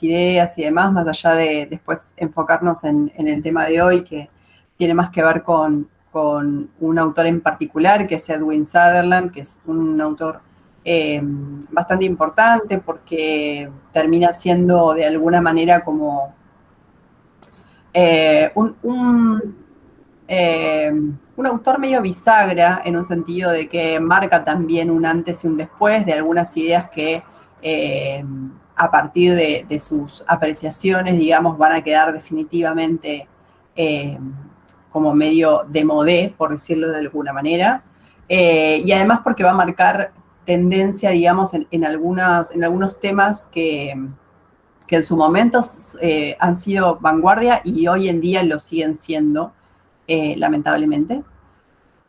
ideas y demás, más allá de después enfocarnos en el tema de hoy, que tiene más que ver con un autor en particular, que es Edwin Sutherland, que es un autor bastante importante porque termina siendo de alguna manera como un autor medio bisagra, en un sentido de que marca también un antes y un después de algunas ideas que a partir de sus apreciaciones, digamos, van a quedar definitivamente como medio de modé, por decirlo de alguna manera. Y además porque va a marcar tendencia, digamos, en algunos temas que en su momento han sido vanguardia y hoy en día lo siguen siendo, lamentablemente.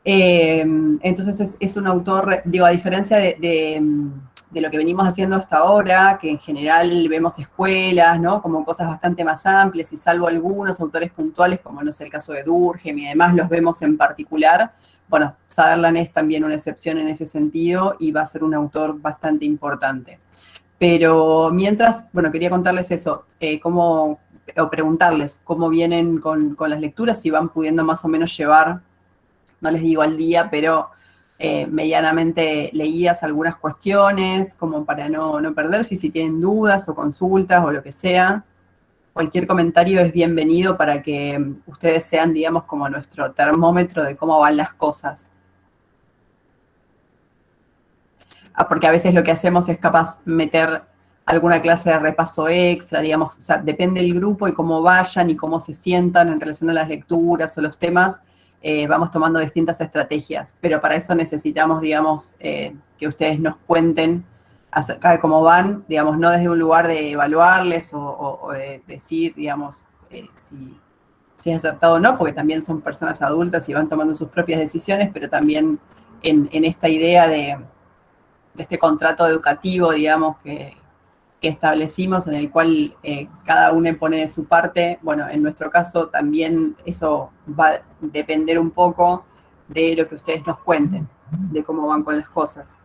Entonces es un autor, digo, a diferencia de lo que venimos haciendo hasta ahora, que en general vemos escuelas, ¿no? Como cosas bastante más amplias, y salvo algunos autores puntuales, como no sé el caso de Durkheim y demás, los vemos en particular. Bueno, Sutherland es también una excepción en ese sentido y va a ser un autor bastante importante. Pero mientras, bueno, quería contarles eso, o preguntarles cómo vienen con las lecturas, si van pudiendo más o menos llevar, no les digo al día, pero medianamente leídas algunas cuestiones, como para no perderse, si tienen dudas o consultas o lo que sea. Cualquier comentario es bienvenido para que ustedes sean, digamos, como nuestro termómetro de cómo van las cosas. Porque a veces lo que hacemos es capaz meter alguna clase de repaso extra, digamos, o sea, depende del grupo y cómo vayan y cómo se sientan en relación a las lecturas o los temas, vamos tomando distintas estrategias, pero para eso necesitamos, digamos, que ustedes nos cuenten acerca de cómo van, digamos, no desde un lugar de evaluarles o de decir, digamos, si es acertado o no, porque también son personas adultas y van tomando sus propias decisiones, pero también en esta idea de este contrato educativo, digamos, que establecimos, en el cual cada uno pone de su parte. Bueno, en nuestro caso también eso va a depender un poco de lo que ustedes nos cuenten, de cómo van con las cosas.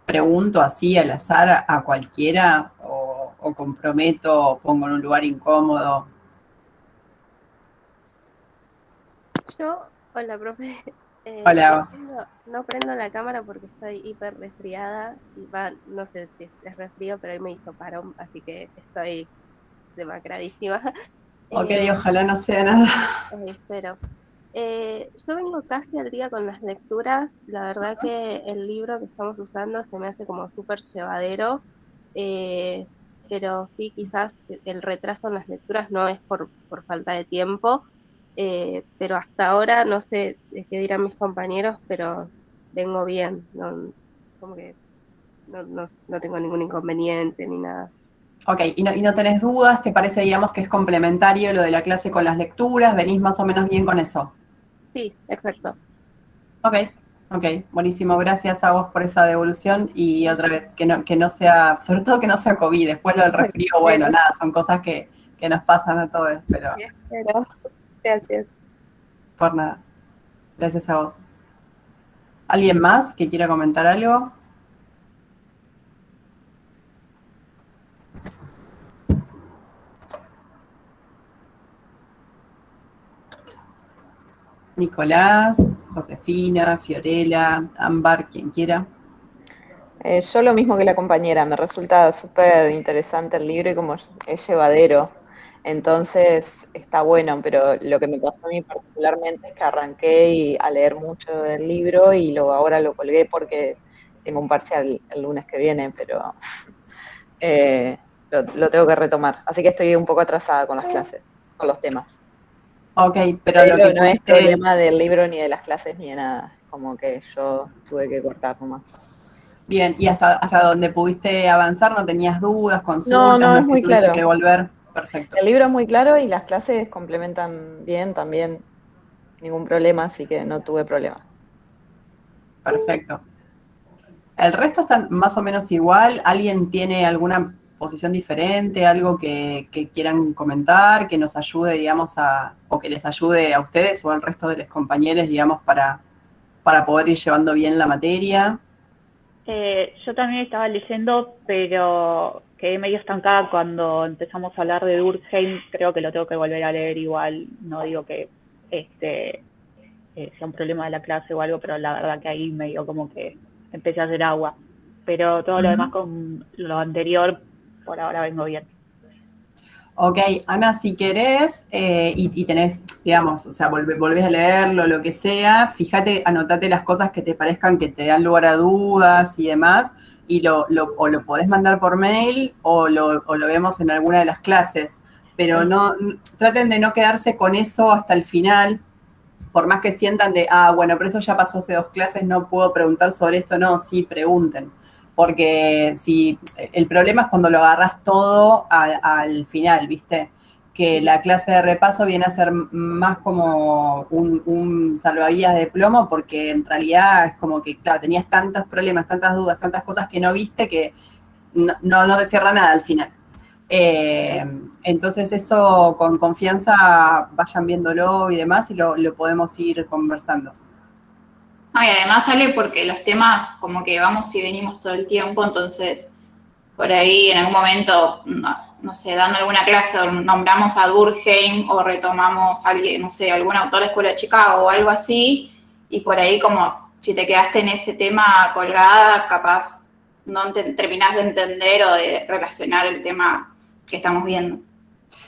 Pregunto así al azar a cualquiera o comprometo o pongo en un lugar incómodo. Hola, profe. Hola, No vos. no prendo la cámara porque estoy hiper resfriada y no sé si es resfrío, pero hoy me hizo parón, así que estoy demacradísima. Ok, Eh, ojalá no sea nada. Espero. Yo vengo casi al día con las lecturas. La verdad que el libro que estamos usando se me hace como súper llevadero, eh, pero sí, quizás el retraso en las lecturas no es por falta de tiempo, pero hasta ahora no sé qué dirán mis compañeros, pero vengo bien, como que no tengo ningún inconveniente ni nada. Ok, y no tenés dudas, ¿te parece, digamos, que es complementario lo de la clase con las lecturas? ¿Venís más o menos bien con eso? Sí, exacto. Ok, ok, buenísimo. Gracias a vos por esa devolución y otra vez, que no sea, sobre todo que no sea COVID. Después lo del resfrío, bueno, Espero, nada, son cosas que nos pasan a todos, pero espero. Gracias. por nada. Gracias a vos. ¿Alguien más que quiera comentar algo? Nicolás, Josefina, Fiorella, Ámbar, quien quiera. Yo lo mismo que la compañera, me resulta súper interesante el libro y como es llevadero, entonces está bueno, pero lo que me pasó a mí particularmente es que arranqué a leer mucho del libro y ahora lo colgué porque tengo un parcial el lunes que viene, pero eh, lo tengo que retomar, así que estoy un poco atrasada con las clases, con los temas. Ok, pero lo que Pero no es pudiste. problema del libro ni de las clases ni de nada, es como que yo tuve que cortar nomás. Bien, y hasta donde pudiste avanzar, no tenías dudas, No, consultas, no, no es es que muy tuviste claro. que volver. Perfecto, El libro es muy claro y las clases complementan bien también, ningún problema, así que no tuve problemas. perfecto. El resto están más o menos igual. ¿Alguien tiene alguna posición diferente, algo que quieran comentar, que nos ayude, digamos, o que les ayude a ustedes o al resto de los compañeros, digamos, para poder ir llevando bien la materia? Yo también estaba leyendo, pero quedé medio estancada cuando empezamos a hablar de Durkheim. Creo que lo tengo que volver a leer igual. No digo que sea un problema de la clase o algo, pero la verdad que ahí medio como que empecé a hacer agua. Pero todo lo demás con lo anterior, por ahora vengo bien. Ok, Ana, si querés y tenés, digamos, o sea, volvés a leerlo, lo que sea, fíjate, anotate las cosas que te parezcan que te dan lugar a dudas y demás, y o lo podés mandar por mail o lo vemos en alguna de las clases, pero no traten de no quedarse con eso hasta el final, por más que sientan bueno, pero eso ya pasó hace 2 clases, no puedo preguntar sobre esto, no, sí, pregunten. Porque si el problema es cuando lo agarras todo al final, ¿viste? Que la clase de repaso viene a ser más como un salvavidas de plomo, porque en realidad es como que, claro, tenías tantos problemas, tantas dudas, tantas cosas que no viste que no te cierra nada al final. Entonces eso con confianza vayan viéndolo y demás y lo podemos ir conversando. No, y además sale porque los temas como que vamos y venimos todo el tiempo, entonces por ahí en algún momento, no sé, dando alguna clase nombramos a Durkheim o retomamos a alguien, no sé, algún autor de Escuela de Chicago o algo así, y por ahí como si te quedaste en ese tema colgada, capaz no terminás de entender o de relacionar el tema que estamos viendo.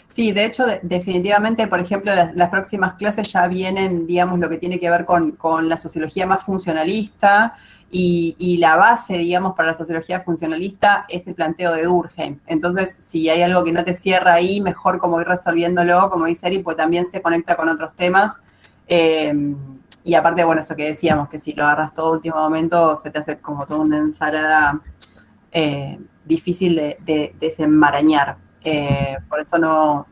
Sí, de hecho, definitivamente, por ejemplo, las próximas clases ya vienen, digamos, lo que tiene que ver con la sociología más funcionalista y la base, digamos, para la sociología funcionalista es el planteo de Durkheim. Entonces, si hay algo que no te cierra ahí, mejor como ir resolviéndolo, como dice Eri, pues también se conecta con otros temas. Y aparte, bueno, eso que decíamos, que si lo agarras todo último momento, se te hace como toda una ensalada difícil de desenmarañar. Por eso no,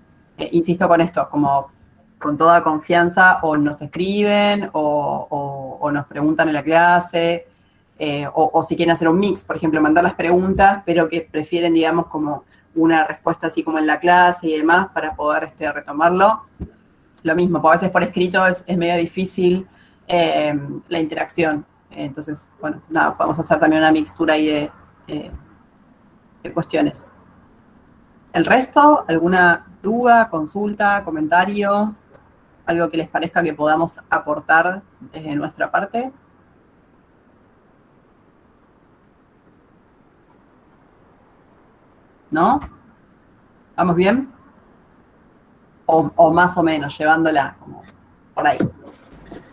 insisto con esto, como con toda confianza o nos escriben o nos preguntan en la clase, o si quieren hacer un mix, por ejemplo, mandar las preguntas, pero que prefieren, digamos, como una respuesta así como en la clase y demás para poder retomarlo. Lo mismo, porque a veces por escrito es medio difícil la interacción. Entonces, bueno, nada, podemos hacer también una mixtura ahí de cuestiones. ¿El resto? ¿Alguna duda, consulta, comentario? ¿Algo que les parezca que podamos aportar desde nuestra parte? ¿No? ¿Vamos bien? O más o menos, llevándola como por ahí.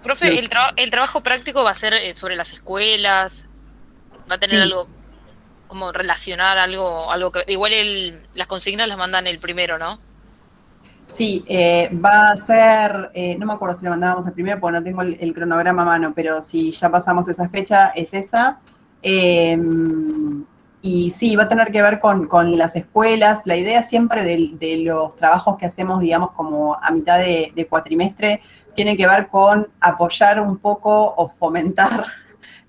Profe, Sí. el trabajo práctico va a ser sobre las escuelas, va a tener Sí. algo, como relacionar algo que igual las consignas las mandan el primero, ¿no? Sí, va a ser, no me acuerdo si lo mandábamos el primero porque no tengo el cronograma a mano, pero si ya pasamos esa fecha, es esa. Y sí, va a tener que ver con las escuelas. La idea siempre de los trabajos que hacemos, digamos, como a mitad de cuatrimestre, tiene que ver con apoyar un poco o fomentar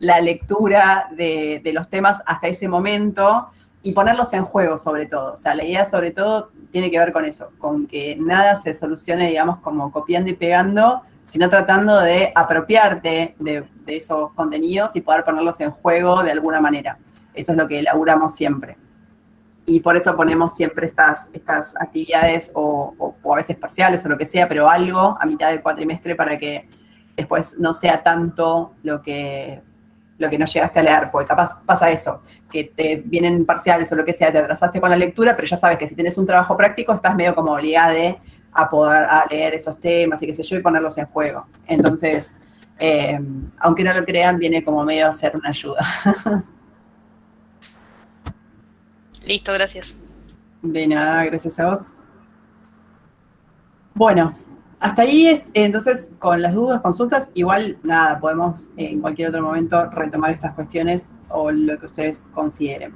la lectura de los temas hasta ese momento y ponerlos en juego sobre todo. O sea, la idea sobre todo tiene que ver con eso, con que nada se solucione, digamos, como copiando y pegando, sino tratando de apropiarte de esos contenidos y poder ponerlos en juego de alguna manera. Eso es lo que elaboramos siempre. Y por eso ponemos siempre estas actividades o a veces parciales o lo que sea, pero algo a mitad del cuatrimestre para que después no sea tanto lo que no llegaste a leer, porque capaz pasa eso, que te vienen parciales o lo que sea, te atrasaste con la lectura, pero ya sabes que si tienes un trabajo práctico estás medio como obligada a poder leer esos temas y qué sé yo, y ponerlos en juego. Entonces, aunque no lo crean, viene como medio a ser una ayuda. Listo, gracias. De nada, gracias a vos. Bueno, hasta ahí, entonces, con las dudas, consultas, igual, nada, podemos en cualquier otro momento retomar estas cuestiones o lo que ustedes consideren.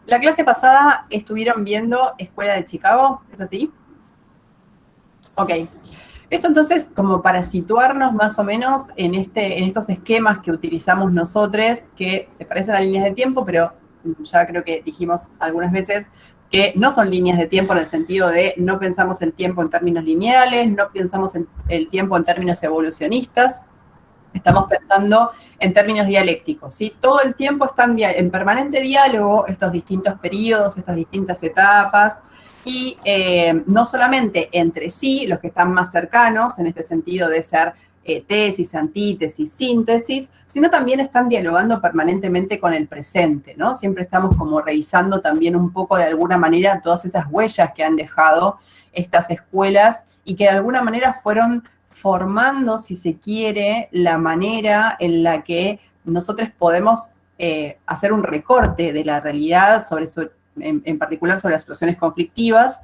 La clase pasada estuvieron viendo Escuela de Chicago, ¿es así? Ok. Esto entonces, como para situarnos más o menos en estos esquemas que utilizamos nosotros, que se parecen a líneas de tiempo, pero ya creo que dijimos algunas veces que no son líneas de tiempo en el sentido de no pensamos el tiempo en términos lineales, no pensamos el tiempo en términos evolucionistas, estamos pensando en términos dialécticos, ¿sí? Todo el tiempo están en permanente diálogo estos distintos periodos, estas distintas etapas, y no solamente entre sí, los que están más cercanos, en este sentido de ser tesis, antítesis, síntesis, sino también están dialogando permanentemente con el presente, ¿no? Siempre estamos como revisando también un poco de alguna manera todas esas huellas que han dejado estas escuelas y que de alguna manera fueron formando, si se quiere, la manera en la que nosotros podemos hacer un recorte de la realidad, en particular sobre las situaciones conflictivas,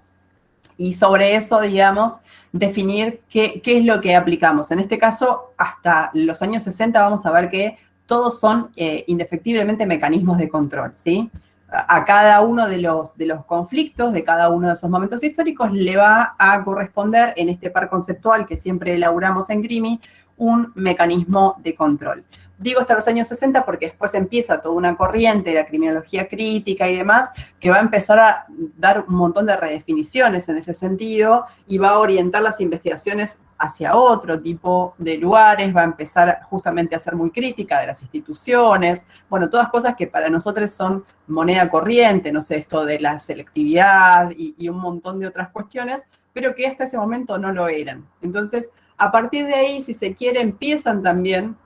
y sobre eso, digamos, definir qué es lo que aplicamos. En este caso, hasta los años 60 vamos a ver que todos son indefectiblemente mecanismos de control, ¿sí? A cada uno de los conflictos, de cada uno de esos momentos históricos, le va a corresponder, en este par conceptual que siempre elaboramos en GRIMI, un mecanismo de control. Digo hasta los años 60 porque después empieza toda una corriente de la criminología crítica y demás que va a empezar a dar un montón de redefiniciones en ese sentido y va a orientar las investigaciones hacia otro tipo de lugares, va a empezar justamente a ser muy crítica de las instituciones, bueno, todas cosas que para nosotros son moneda corriente, no sé, esto de la selectividad y un montón de otras cuestiones, pero que hasta ese momento no lo eran. Entonces, a partir de ahí, si se quiere, empiezan también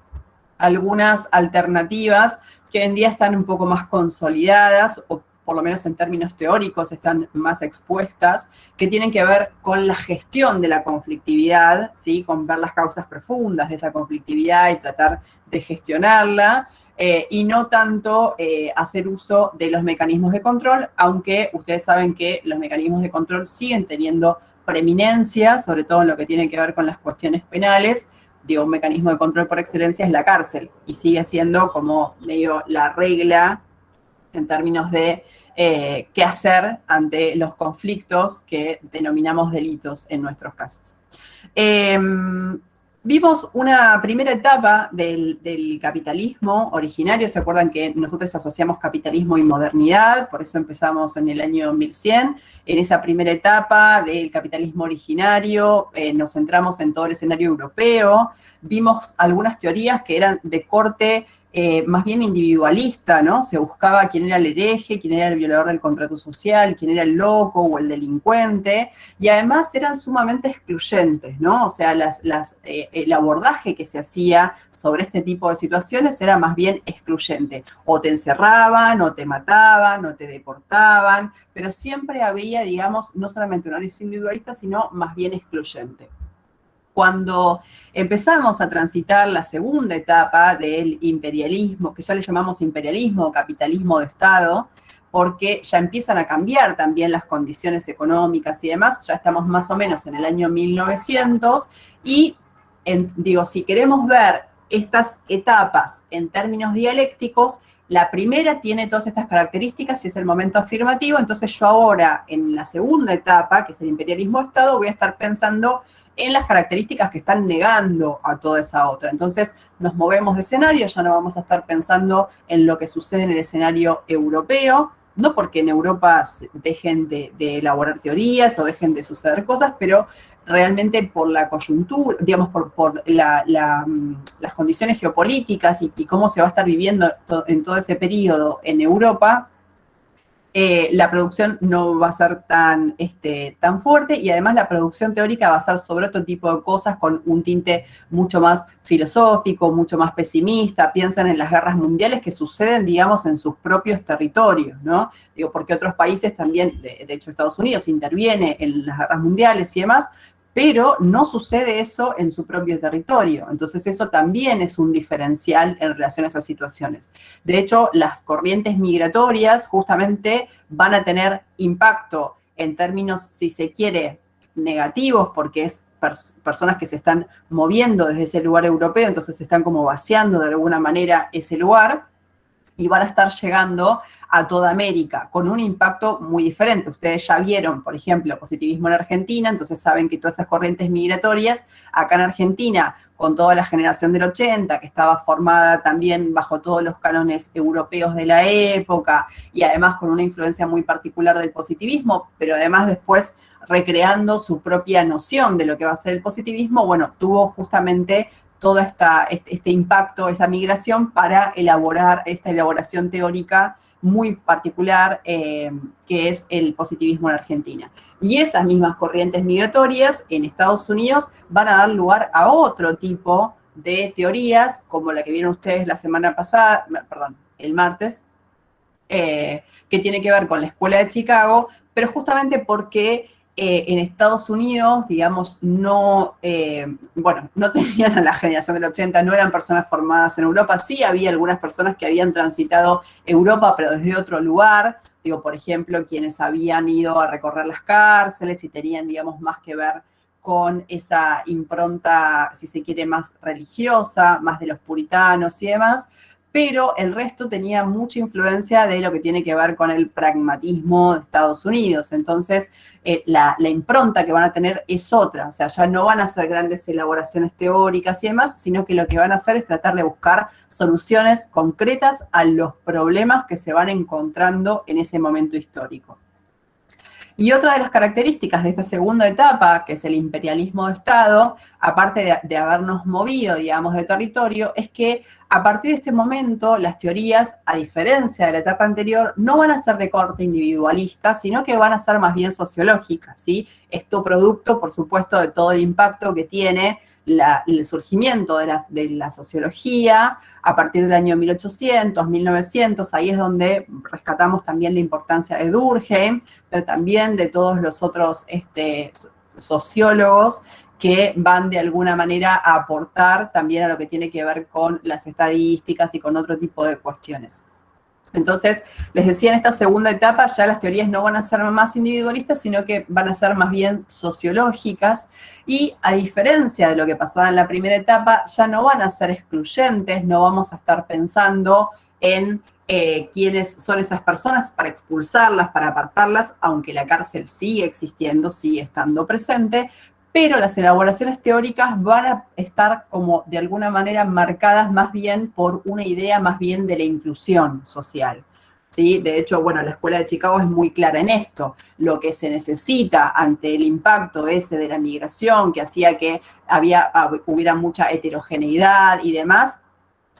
algunas alternativas que hoy en día están un poco más consolidadas, o por lo menos en términos teóricos están más expuestas, que tienen que ver con la gestión de la conflictividad, ¿sí? Con ver las causas profundas de esa conflictividad y tratar de gestionarla, y no tanto hacer uso de los mecanismos de control, aunque ustedes saben que los mecanismos de control siguen teniendo preeminencia, sobre todo en lo que tiene que ver con las cuestiones penales. Digo, un mecanismo de control por excelencia es la cárcel y sigue siendo como medio la regla en términos de qué hacer ante los conflictos que denominamos delitos en nuestros casos. Vimos una primera etapa del capitalismo originario. ¿Se acuerdan que nosotros asociamos capitalismo y modernidad? Por eso empezamos en el año 1100. En esa primera etapa del capitalismo originario nos centramos en todo el escenario europeo. Vimos algunas teorías que eran de corte más bien individualista, ¿no? Se buscaba quién era el hereje, quién era el violador del contrato social, quién era el loco o el delincuente, y además eran sumamente excluyentes, ¿no? O sea, el abordaje que se hacía sobre este tipo de situaciones era más bien excluyente. O te encerraban, o te mataban, o te deportaban, pero siempre había, digamos, no solamente un análisis individualista, sino más bien excluyente. Cuando empezamos a transitar la segunda etapa del imperialismo, que ya le llamamos imperialismo o capitalismo de Estado, porque ya empiezan a cambiar también las condiciones económicas y demás, ya estamos más o menos en el año 1900, y digo, si queremos ver estas etapas en términos dialécticos, la primera tiene todas estas características y es el momento afirmativo, entonces yo ahora, en la segunda etapa, que es el imperialismo de Estado, voy a estar pensando en las características que están negando a toda esa otra. Entonces nos movemos de escenario, ya no vamos a estar pensando en lo que sucede en el escenario europeo, no porque en Europa dejen de elaborar teorías o dejen de suceder cosas, pero realmente por la coyuntura, digamos, por las condiciones geopolíticas y cómo se va a estar viviendo en todo ese periodo en Europa, la producción no va a ser tan fuerte, y además la producción teórica va a ser sobre otro tipo de cosas con un tinte mucho más filosófico, mucho más pesimista. Piensan en las guerras mundiales que suceden, digamos, en sus propios territorios, ¿no? Digo, porque otros países también, de hecho Estados Unidos interviene en las guerras mundiales y demás, pero no sucede eso en su propio territorio. Entonces eso también es un diferencial en relación a esas situaciones. De hecho, las corrientes migratorias justamente van a tener impacto en términos, si se quiere, negativos, porque es personas que se están moviendo desde ese lugar europeo, entonces se están como vaciando de alguna manera ese lugar. y van a estar llegando a toda América, con un impacto muy diferente. Ustedes ya vieron, por ejemplo, positivismo en Argentina, entonces saben que todas esas corrientes migratorias, acá en Argentina, con toda la generación del 80, que estaba formada también bajo todos los cánones europeos de la época, y además con una influencia muy particular del positivismo, pero además después recreando su propia noción de lo que va a ser el positivismo, bueno, tuvo justamente todo este impacto, esa migración para elaborar esta elaboración teórica muy particular que es el positivismo en Argentina. Y esas mismas corrientes migratorias en Estados Unidos van a dar lugar a otro tipo de teorías, como la que vieron ustedes la semana pasada, perdón, el martes, que tiene que ver con la Escuela de Chicago, pero justamente porque en Estados Unidos, digamos, no tenían a la generación del 80, no eran personas formadas en Europa, sí había algunas personas que habían transitado Europa, pero desde otro lugar, digo, por ejemplo, quienes habían ido a recorrer las cárceles y tenían, digamos, más que ver con esa impronta, si se quiere, más religiosa, más de los puritanos y demás, pero el resto tenía mucha influencia de lo que tiene que ver con el pragmatismo de Estados Unidos. Entonces, la impronta que van a tener es otra, o sea, ya no van a hacer grandes elaboraciones teóricas y demás, sino que lo que van a hacer es tratar de buscar soluciones concretas a los problemas que se van encontrando en ese momento histórico. Y otra de las características de esta segunda etapa, que es el imperialismo de Estado, aparte de habernos movido, digamos, de territorio, es que a partir de este momento las teorías, a diferencia de la etapa anterior, no van a ser de corte individualista, sino que van a ser más bien sociológicas, ¿sí? Esto producto, por supuesto, de todo el impacto que tiene el surgimiento de la sociología a partir del año 1800, 1900, ahí es donde rescatamos también la importancia de Durkheim, pero también de todos los otros sociólogos que van de alguna manera a aportar también a lo que tiene que ver con las estadísticas y con otro tipo de cuestiones. Entonces, les decía, en esta segunda etapa ya las teorías no van a ser más individualistas, sino que van a ser más bien sociológicas y a diferencia de lo que pasaba en la primera etapa, ya no van a ser excluyentes, no vamos a estar pensando en quiénes son esas personas para expulsarlas, para apartarlas, aunque la cárcel sigue existiendo, sigue estando presente, pero las elaboraciones teóricas van a estar como de alguna manera marcadas más bien por una idea más bien de la inclusión social, ¿sí? De hecho, bueno, la Escuela de Chicago es muy clara en esto. Lo que se necesita ante el impacto ese de la migración, que hacía que hubiera mucha heterogeneidad y demás,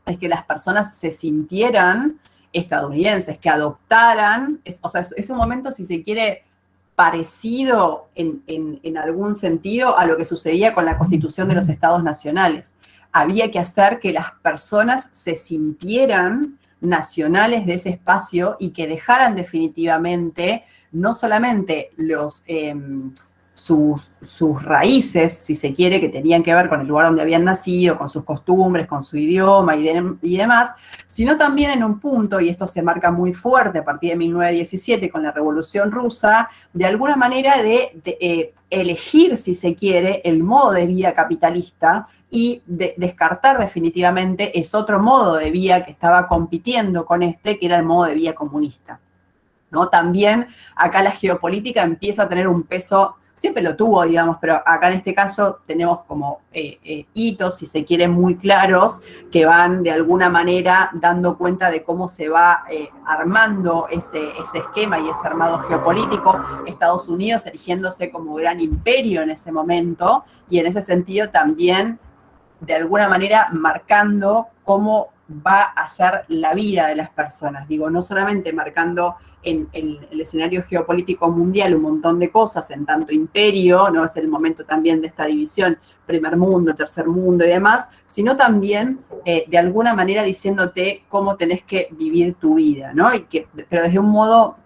es que las personas se sintieran estadounidenses, que adoptaran, es un momento, si se quiere, parecido en algún sentido a lo que sucedía con la constitución de los estados nacionales. Había que hacer que las personas se sintieran nacionales de ese espacio y que dejaran definitivamente no solamente sus raíces, si se quiere, que tenían que ver con el lugar donde habían nacido, con sus costumbres, con su idioma y demás, sino también en un punto, y esto se marca muy fuerte a partir de 1917 con la Revolución Rusa, de alguna manera de elegir, si se quiere, el modo de vida capitalista y descartar definitivamente ese otro modo de vida que estaba compitiendo con que era el modo de vida comunista, ¿no? También acá la geopolítica empieza a tener un peso, siempre lo tuvo, digamos, pero acá en este caso tenemos como hitos, si se quiere, muy claros, que van de alguna manera dando cuenta de cómo se va armando ese esquema y ese armado geopolítico. Estados Unidos erigiéndose como gran imperio en ese momento, y en ese sentido también, de alguna manera, marcando cómo va a ser la vida de las personas. Digo, no solamente marcando en el escenario geopolítico mundial un montón de cosas, en tanto imperio, ¿no? Es el momento también de esta división, primer mundo, tercer mundo y demás, sino también de alguna manera diciéndote cómo tenés que vivir tu vida, ¿no? Pero desde un modo,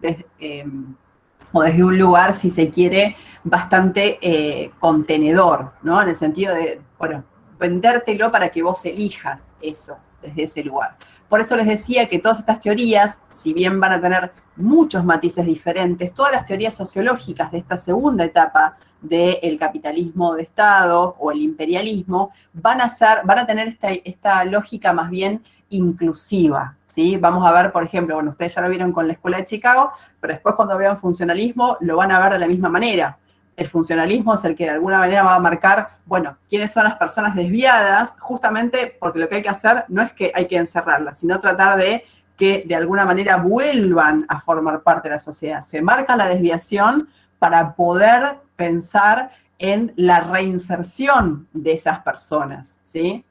o desde un lugar, si se quiere, bastante contenedor, ¿no? En el sentido de, bueno, vendértelo para que vos elijas eso desde ese lugar. Por eso les decía que todas estas teorías, si bien van a tener muchos matices diferentes, todas las teorías sociológicas de esta segunda etapa del capitalismo de Estado o el imperialismo, van a tener esta lógica más bien inclusiva, ¿sí? Vamos a ver, por ejemplo, bueno, ustedes ya lo vieron con la Escuela de Chicago, pero después cuando vean funcionalismo lo van a ver de la misma manera. El funcionalismo es el que de alguna manera va a marcar, bueno, quiénes son las personas desviadas, justamente porque lo que hay que hacer no es que hay que encerrarlas, sino tratar de que de alguna manera vuelvan a formar parte de la sociedad. Se marca la desviación para poder pensar en la reinserción de esas personas, ¿sí?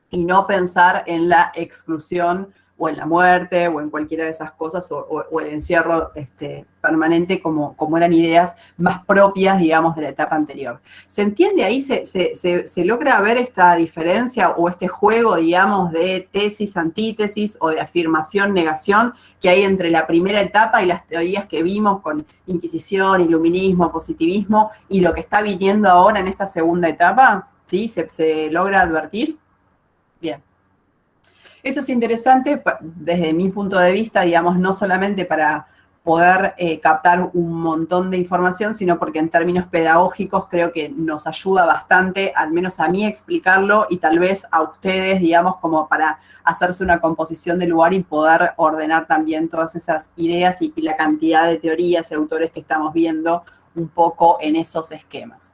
Y no pensar en la exclusión o en la muerte o en cualquiera de esas cosas o el encierro permanente como eran ideas más propias, digamos, de la etapa anterior. ¿Se entiende ahí? ¿Se logra ver esta diferencia o este juego, digamos, de tesis, antítesis o de afirmación, negación que hay entre la primera etapa y las teorías que vimos con Inquisición, Iluminismo, Positivismo y lo que está viniendo ahora en esta segunda etapa? ¿Sí? ¿Se logra advertir? Bien. Eso es interesante desde mi punto de vista, digamos, no solamente para poder captar un montón de información, sino porque en términos pedagógicos creo que nos ayuda bastante, al menos a mí, explicarlo y tal vez a ustedes, digamos, como para hacerse una composición del lugar y poder ordenar también todas esas ideas y la cantidad de teorías y autores que estamos viendo un poco en esos esquemas.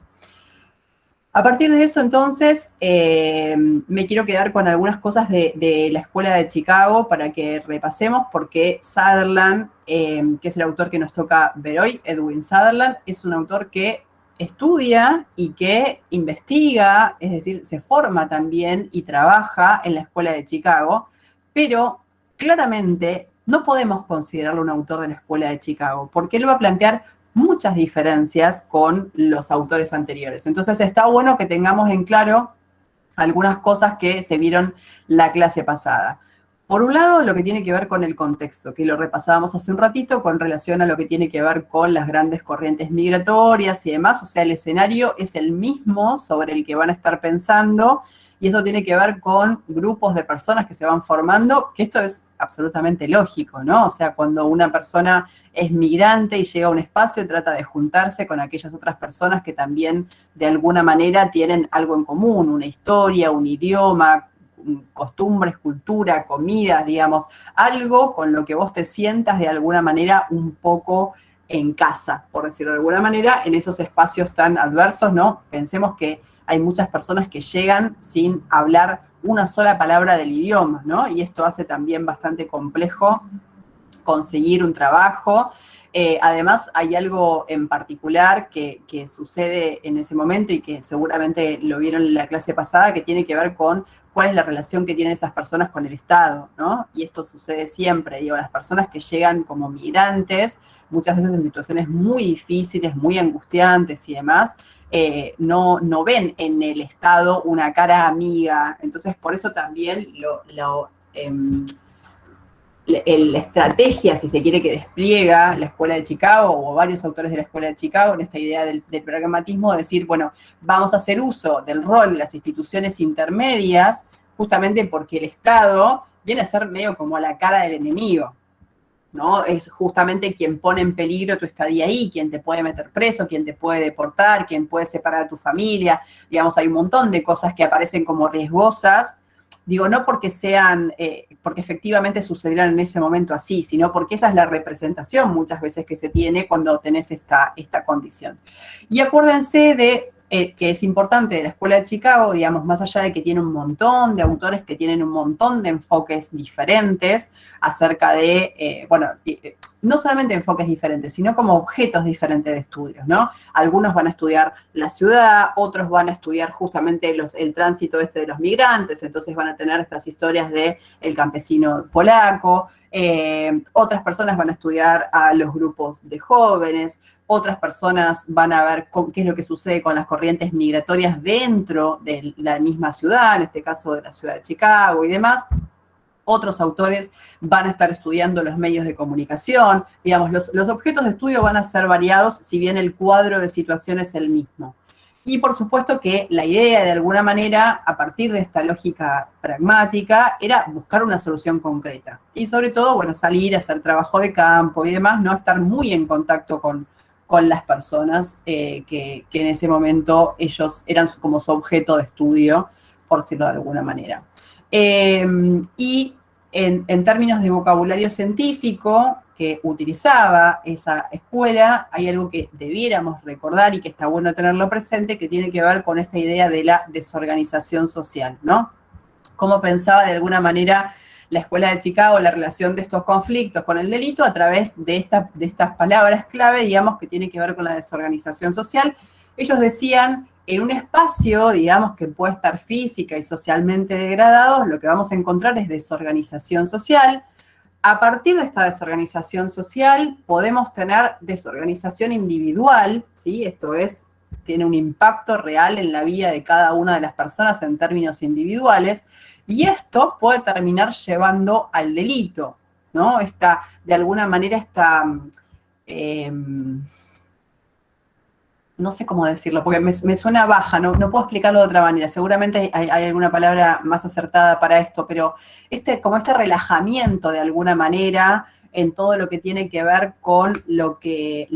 A partir de eso, entonces, me quiero quedar con algunas cosas de la Escuela de Chicago para que repasemos, porque Sutherland, que es el autor que nos toca ver hoy, Edwin Sutherland, es un autor que estudia y que investiga, es decir, se forma también y trabaja en la Escuela de Chicago, pero claramente no podemos considerarlo un autor de la Escuela de Chicago, porque él va a plantear muchas diferencias con los autores anteriores. Entonces está bueno que tengamos en claro algunas cosas que se vieron la clase pasada. Por un lado, lo que tiene que ver con el contexto, que lo repasábamos hace un ratito con relación a lo que tiene que ver con las grandes corrientes migratorias y demás, o sea, el escenario es el mismo sobre el que van a estar pensando, y esto tiene que ver con grupos de personas que se van formando, que esto es absolutamente lógico, ¿no? O sea, cuando una persona es migrante y llega a un espacio, trata de juntarse con aquellas otras personas que también de alguna manera tienen algo en común, una historia, un idioma, costumbres, cultura, comidas, digamos, algo con lo que vos te sientas de alguna manera un poco en casa, por decirlo de alguna manera, en esos espacios tan adversos, ¿no? Pensemos que hay muchas personas que llegan sin hablar una sola palabra del idioma, ¿no? Y esto hace también bastante complejo conseguir un trabajo. Además, hay algo en particular que sucede en ese momento y que seguramente lo vieron en la clase pasada, que tiene que ver con cuál es la relación que tienen esas personas con el Estado, ¿no? Y esto sucede siempre, digo, las personas que llegan como migrantes, muchas veces en situaciones muy difíciles, muy angustiantes y demás, no ven en el Estado una cara amiga. Entonces, por eso también la estrategia, si se quiere, que despliega la Escuela de Chicago o varios autores de la Escuela de Chicago en esta idea del pragmatismo, de decir, bueno, vamos a hacer uso del rol de las instituciones intermedias justamente porque el Estado viene a ser medio como la cara del enemigo, ¿no? Es justamente quien pone en peligro tu estadía ahí, quien te puede meter preso, quien te puede deportar, quien puede separar a tu familia. Digamos, hay un montón de cosas que aparecen como riesgosas. Digo, no porque sean, porque efectivamente sucedieran en ese momento así, sino porque esa es la representación muchas veces que se tiene cuando tenés esta condición. Y acuérdense de que es importante de la Escuela de Chicago, digamos, más allá de que tiene un montón de autores que tienen un montón de enfoques diferentes acerca de, no solamente enfoques diferentes, sino como objetos diferentes de estudios, ¿no? Algunos van a estudiar la ciudad, otros van a estudiar justamente el tránsito de los migrantes, entonces van a tener estas historias del campesino polaco, otras personas van a estudiar a los grupos de jóvenes, otras personas van a ver qué es lo que sucede con las corrientes migratorias dentro de la misma ciudad, en este caso de la ciudad de Chicago y demás. Otros autores van a estar estudiando los medios de comunicación. Digamos, los objetos de estudio van a ser variados, si bien el cuadro de situación es el mismo. Y por supuesto que la idea, de alguna manera, a partir de esta lógica pragmática, era buscar una solución concreta. Y sobre todo, bueno, salir a hacer trabajo de campo y demás, no estar muy en contacto con con las personas que en ese momento ellos eran como su objeto de estudio, por decirlo de alguna manera. Y en términos de vocabulario científico que utilizaba esa escuela, hay algo que debiéramos recordar y que está bueno tenerlo presente, que tiene que ver con esta idea de la desorganización social, ¿no? Cómo pensaba de alguna manera la Escuela de Chicago la relación de estos conflictos con el delito a través de estas palabras clave, digamos, que tiene que ver con la desorganización social. Ellos decían, en un espacio, digamos, que puede estar física y socialmente degradado, lo que vamos a encontrar es desorganización social. A partir de esta desorganización social podemos tener desorganización individual, ¿sí? Esto tiene un impacto real en la vida de cada una de las personas en términos individuales, y esto puede terminar llevando al delito, ¿no? De alguna manera, no sé cómo decirlo, porque me suena baja, no puedo explicarlo de otra manera, seguramente hay alguna palabra más acertada para esto, pero como este relajamiento de alguna manera en todo lo que tiene que ver con lo que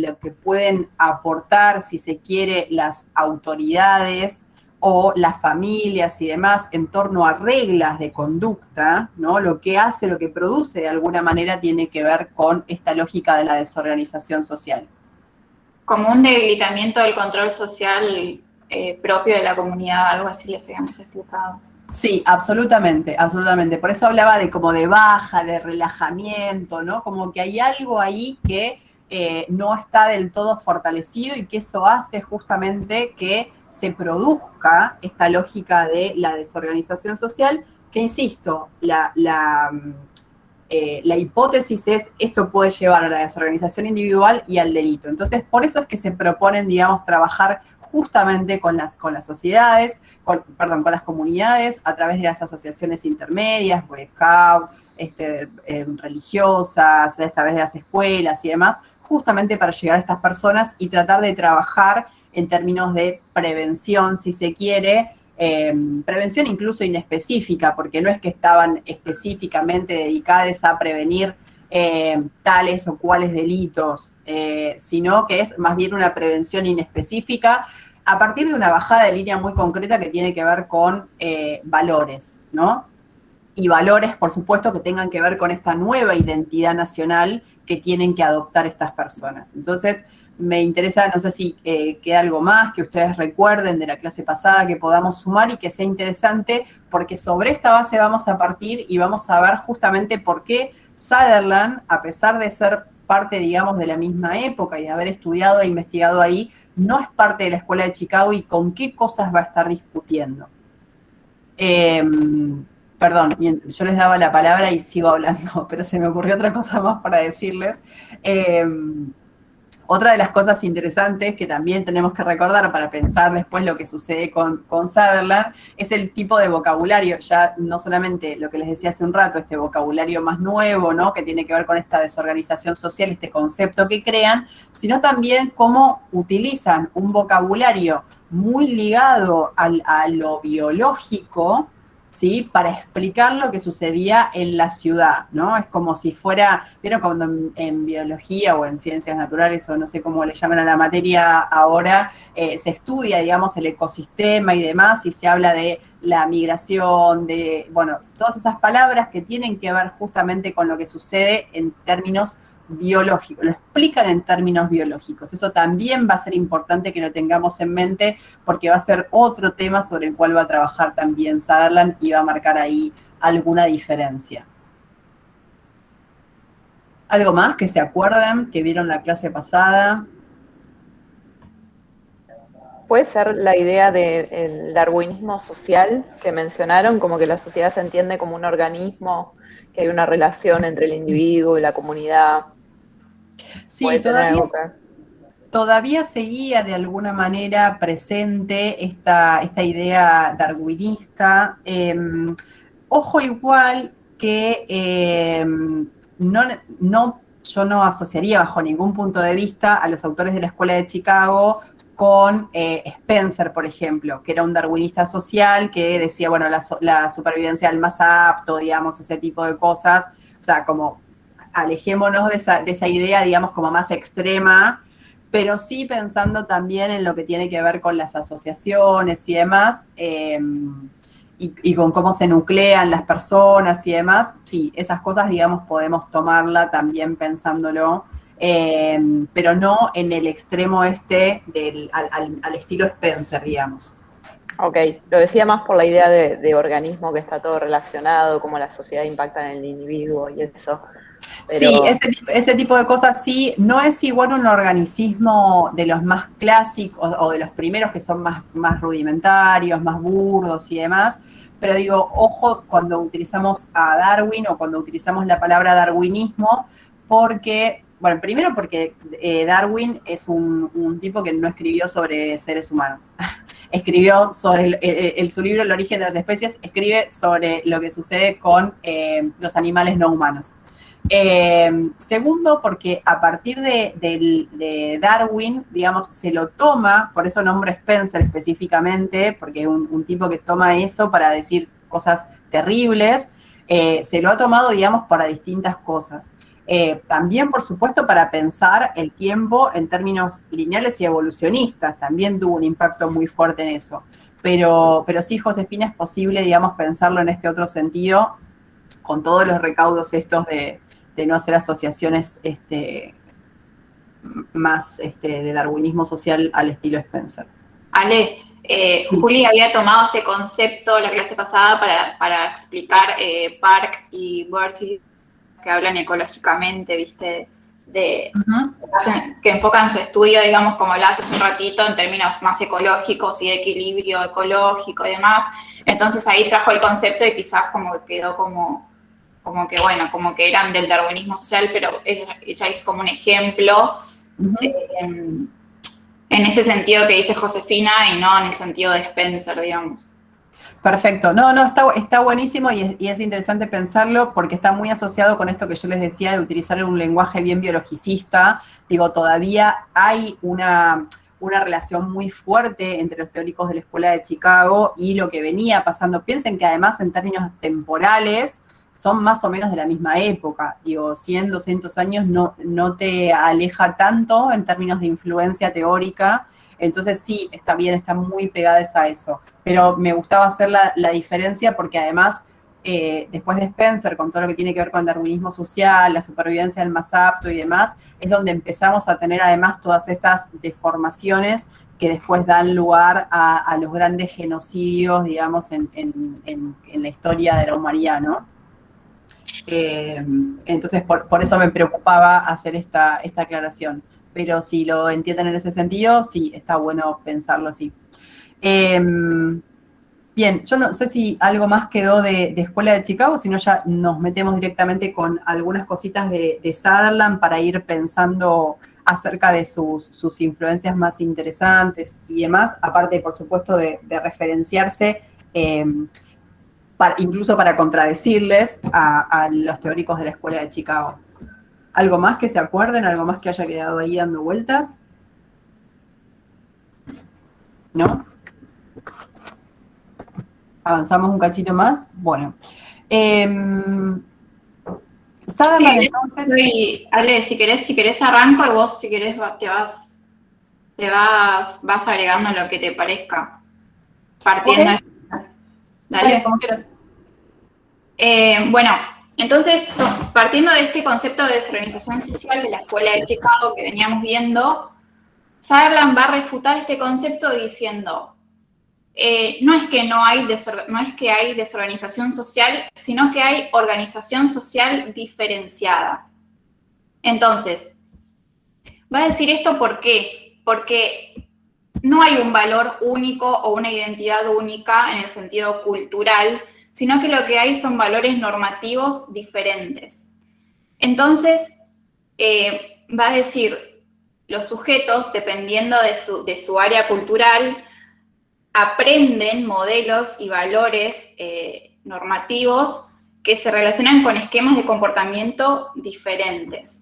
pueden aportar, si se quiere, las autoridades o las familias y demás en torno a reglas de conducta, ¿no? Lo que produce de alguna manera tiene que ver con esta lógica de la desorganización social. Como un debilitamiento del control social propio de la comunidad, algo así les habíamos explicado. Sí, absolutamente, absolutamente. Por eso hablaba de como de baja, de relajamiento, ¿no? Como que hay algo ahí que no está del todo fortalecido y que eso hace justamente que se produzca esta lógica de la desorganización social, que insisto, la hipótesis es esto puede llevar a la desorganización individual y al delito. Entonces, por eso es que se proponen, digamos, trabajar justamente con las sociedades, con las comunidades, a través de las asociaciones intermedias, Boy Scout, religiosas, a través de las escuelas y demás, justamente para llegar a estas personas y tratar de trabajar en términos de prevención, si se quiere, prevención incluso inespecífica, porque no es que estaban específicamente dedicadas a prevenir tales o cuales delitos, sino que es más bien una prevención inespecífica a partir de una bajada de línea muy concreta que tiene que ver con valores, ¿no? Y valores, por supuesto, que tengan que ver con esta nueva identidad nacional que tienen que adoptar estas personas. Entonces, me interesa, no sé si queda algo más que ustedes recuerden de la clase pasada que podamos sumar y que sea interesante, porque sobre esta base vamos a partir y vamos a ver justamente por qué Sutherland, a pesar de ser parte, digamos, de la misma época y de haber estudiado e investigado ahí, no es parte de la Escuela de Chicago y con qué cosas va a estar discutiendo. Perdón, yo les daba la palabra y sigo hablando, pero se me ocurrió otra cosa más para decirles. Otra de las cosas interesantes que también tenemos que recordar para pensar después lo que sucede con Sutherland es el tipo de vocabulario, ya no solamente lo que les decía hace un rato, este vocabulario más nuevo, ¿no? Que tiene que ver con esta desorganización social, este concepto que crean, sino también cómo utilizan un vocabulario muy ligado a lo biológico, ¿sí? Para explicar lo que sucedía en la ciudad, ¿no? Es como si fuera, ¿vieron cuando en biología o en ciencias naturales o no sé cómo le llaman a la materia ahora, se estudia, digamos, el ecosistema y demás, y se habla de la migración, de, bueno, todas esas palabras que tienen que ver justamente con lo que sucede en términos biológicos, lo explican en términos biológicos. Eso también va a ser importante que lo tengamos en mente porque va a ser otro tema sobre el cual va a trabajar también Sutherland y va a marcar ahí alguna diferencia. ¿Algo más que se acuerdan, que vieron la clase pasada? Puede ser la idea del darwinismo social que mencionaron, como que la sociedad se entiende como un organismo, que hay una relación entre el individuo y la comunidad. Sí, todavía seguía de alguna manera presente esta idea darwinista. Ojo igual que yo no asociaría bajo ningún punto de vista a los autores de la Escuela de Chicago con Spencer, por ejemplo, que era un darwinista social que decía, bueno, la supervivencia del más apto, digamos, ese tipo de cosas. O sea, como alejémonos de esa idea, digamos, como más extrema, pero sí pensando también en lo que tiene que ver con las asociaciones y demás, y con cómo se nuclean las personas y demás, sí, esas cosas, digamos, podemos tomarla también pensándolo, pero no en el extremo al estilo Spencer, digamos. Ok, lo decía más por la idea de organismo, que está todo relacionado, cómo la sociedad impacta en el individuo y eso. Pero... Sí, ese tipo de cosas sí, no es igual un organicismo de los más clásicos o de los primeros que son más rudimentarios, más burdos y demás, pero digo, ojo cuando utilizamos a Darwin o cuando utilizamos la palabra darwinismo, porque, bueno, primero porque Darwin es un tipo que no escribió sobre seres humanos. Escribió sobre su libro El origen de las especies, escribe sobre lo que sucede con los animales no humanos. Segundo, porque a partir de Darwin, digamos, se lo toma, por eso nombra Spencer específicamente, porque es un tipo que toma eso para decir cosas terribles, se lo ha tomado, digamos, para distintas cosas. También, por supuesto, para pensar el tiempo en términos lineales y evolucionistas, también tuvo un impacto muy fuerte en eso. Pero sí, Josefina, es posible, digamos, pensarlo en este otro sentido, con todos los recaudos estos de no hacer asociaciones más de darwinismo social al estilo Spencer. Ale, Sí. Juli había tomado este concepto la clase pasada para explicar Park y Bertie, que hablan ecológicamente, ¿viste? Que enfocan su estudio, digamos, como lo hace hace un ratito, en términos más ecológicos y de equilibrio ecológico y demás. Entonces ahí trajo el concepto y quizás como que quedó como que, bueno, como que eran del darwinismo social, pero ella es como un ejemplo en ese sentido que dice Josefina y no en el sentido de Spencer, digamos. Perfecto. No, está buenísimo y es interesante pensarlo porque está muy asociado con esto que yo les decía de utilizar un lenguaje bien biologicista. Digo, todavía hay una relación muy fuerte entre los teóricos de la Escuela de Chicago y lo que venía pasando. Piensen que además en términos temporales son más o menos de la misma época. Digo, 100, 200 años no te aleja tanto en términos de influencia teórica. Entonces sí, está bien, están muy pegadas a eso. Pero me gustaba hacer la diferencia porque además, después de Spencer, con todo lo que tiene que ver con el darwinismo social, la supervivencia del más apto y demás, es donde empezamos a tener además todas estas deformaciones que después dan lugar a los grandes genocidios, digamos, en la historia de la humanidad, ¿no? Entonces, por eso me preocupaba hacer esta aclaración. Pero si lo entienden en ese sentido, sí, está bueno pensarlo así. Bien, yo no sé si algo más quedó de Escuela de Chicago, si no ya nos metemos directamente con algunas cositas de Sutherland para ir pensando acerca de sus influencias más interesantes y demás, aparte, por supuesto, de referenciarse incluso para contradecirles a los teóricos de la Escuela de Chicago. ¿Algo más que se acuerden? ¿Algo más que haya quedado ahí dando vueltas? ¿No? ¿Avanzamos un cachito más? Bueno. Sutherland, Sí, entonces... Ale, si querés arranco y vos si querés te vas agregando lo que te parezca. Partiendo Okay. Dale, como quieras. Bueno, entonces, partiendo de este concepto de desorganización social de la Escuela de Chicago que veníamos viendo, Sutherland va a refutar este concepto diciendo, no es que hay desorganización social, sino que hay organización social diferenciada. Entonces, va a decir esto ¿por qué? Porque no hay un valor único o una identidad única en el sentido cultural, sino que lo que hay son valores normativos diferentes. Entonces, va a decir, los sujetos, dependiendo de su área cultural, aprenden modelos y valores normativos que se relacionan con esquemas de comportamiento diferentes.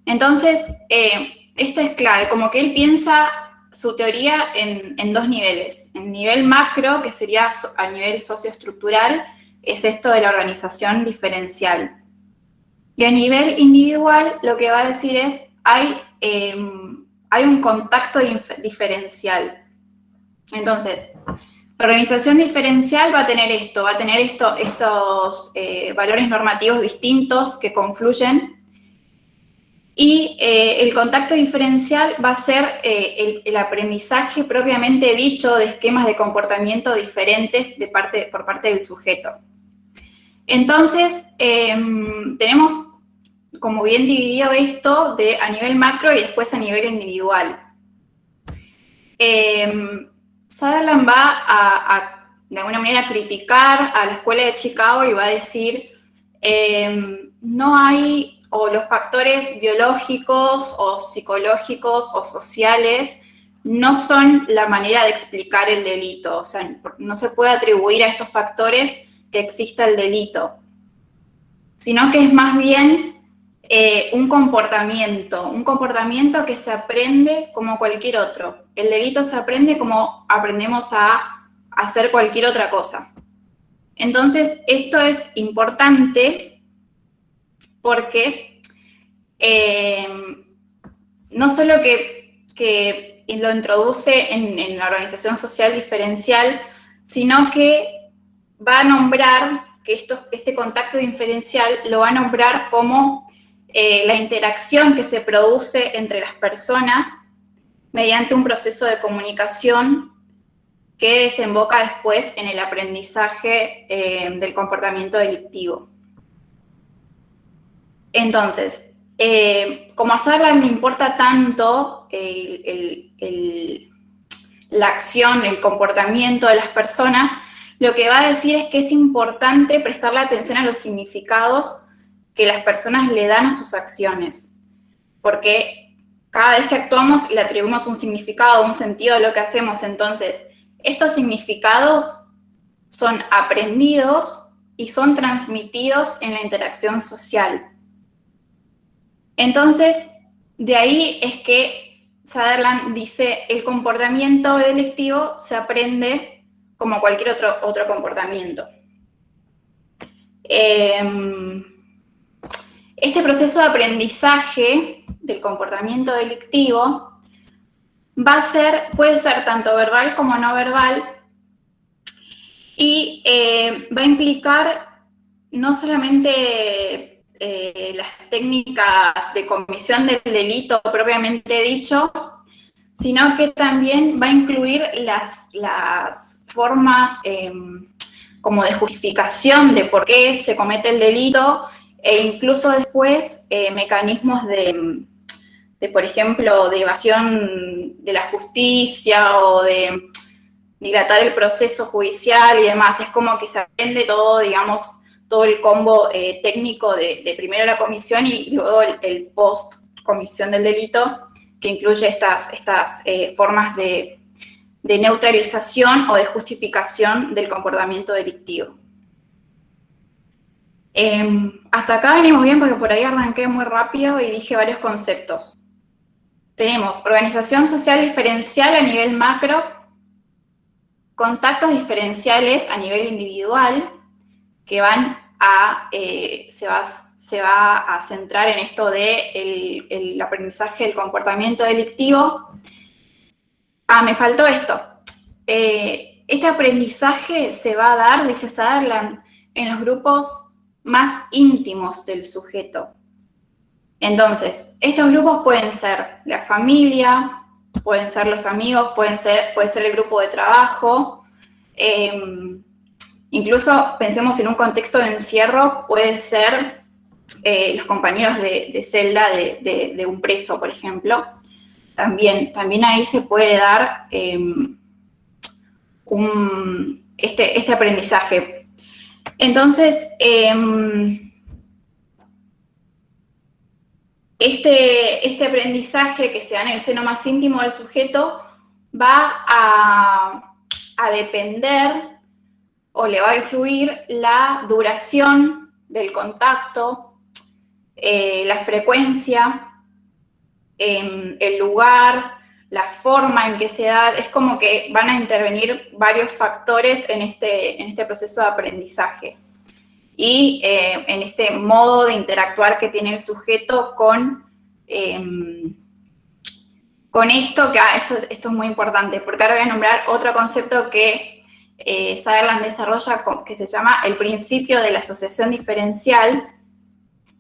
Entonces, esto es clave, como que él piensa su teoría en dos niveles. En nivel macro, que sería a nivel socioestructural, es esto de la organización diferencial. Y a nivel individual, lo que va a decir es, hay hay un contacto diferencial. Entonces, la organización diferencial va a tener estos valores normativos distintos que confluyen, y el contacto diferencial va a ser el aprendizaje propiamente dicho de esquemas de comportamiento diferentes por parte del sujeto. Entonces, tenemos como bien dividido esto a nivel macro y después a nivel individual. Sutherland va a, de alguna manera, criticar a la escuela de Chicago y va a decir, no hay, o los factores biológicos o psicológicos o sociales no son la manera de explicar el delito. O sea, no se puede atribuir a estos factores que exista el delito, sino que es más bien un comportamiento que se aprende como cualquier otro. El delito se aprende como aprendemos a hacer cualquier otra cosa. Entonces, esto es importante porque no solo que lo introduce en la organización social diferencial, sino que va a nombrar que este contacto diferencial lo va a nombrar como la interacción que se produce entre las personas mediante un proceso de comunicación que desemboca después en el aprendizaje del comportamiento delictivo. Entonces, como a Sutherland le importa tanto la acción, el comportamiento de las personas, lo que va a decir es que es importante prestarle atención a los significados que las personas le dan a sus acciones, porque cada vez que actuamos le atribuimos un significado, un sentido a lo que hacemos. Entonces, estos significados son aprendidos y son transmitidos en la interacción social. Entonces, de ahí es que Sutherland dice, el comportamiento delictivo se aprende como cualquier otro comportamiento. Este proceso de aprendizaje del comportamiento delictivo puede ser tanto verbal como no verbal, y va a implicar no solamente las técnicas de comisión del delito propiamente dicho, sino que también va a incluir las formas como de justificación de por qué se comete el delito, e incluso después mecanismos de, por ejemplo, de evasión de la justicia o de dilatar el proceso judicial y demás. Es como que se aprende todo, digamos, todo el combo técnico de primero la comisión y luego el post-comisión del delito, que incluye estas formas de neutralización o de justificación del comportamiento delictivo. Hasta acá venimos bien porque por ahí arranqué muy rápido y dije varios conceptos. Tenemos organización social diferencial a nivel macro, contactos diferenciales a nivel individual, que se va a centrar en esto de el aprendizaje del comportamiento delictivo. Me faltó esto. Este aprendizaje se va a dar, dice Sutherland, en los grupos más íntimos del sujeto. Entonces, estos grupos pueden ser la familia, pueden ser los amigos, puede ser el grupo de trabajo, incluso pensemos en un contexto de encierro, puede ser los compañeros de celda de un preso, por ejemplo. También ahí se puede dar este aprendizaje. Entonces, este aprendizaje que se da en el seno más íntimo del sujeto va a depender o le va a influir la duración del contacto, la frecuencia, el lugar, la forma en que se da. Es como que van a intervenir varios factores en este proceso de aprendizaje y en este modo de interactuar que tiene el sujeto con con esto, que esto es muy importante, porque ahora voy a nombrar otro concepto que Sutherland desarrolla, que se llama el principio de la asociación diferencial,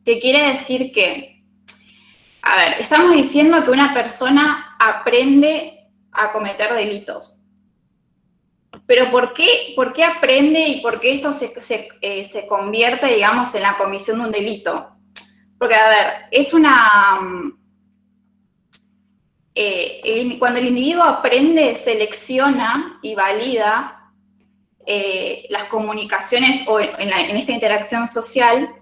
que quiere decir que, a ver, estamos diciendo que una persona aprende a cometer delitos. Pero ¿por qué aprende y por qué esto se convierte, digamos, en la comisión de un delito? Porque, a ver, es cuando el individuo aprende, selecciona y valida las comunicaciones, o en esta interacción social,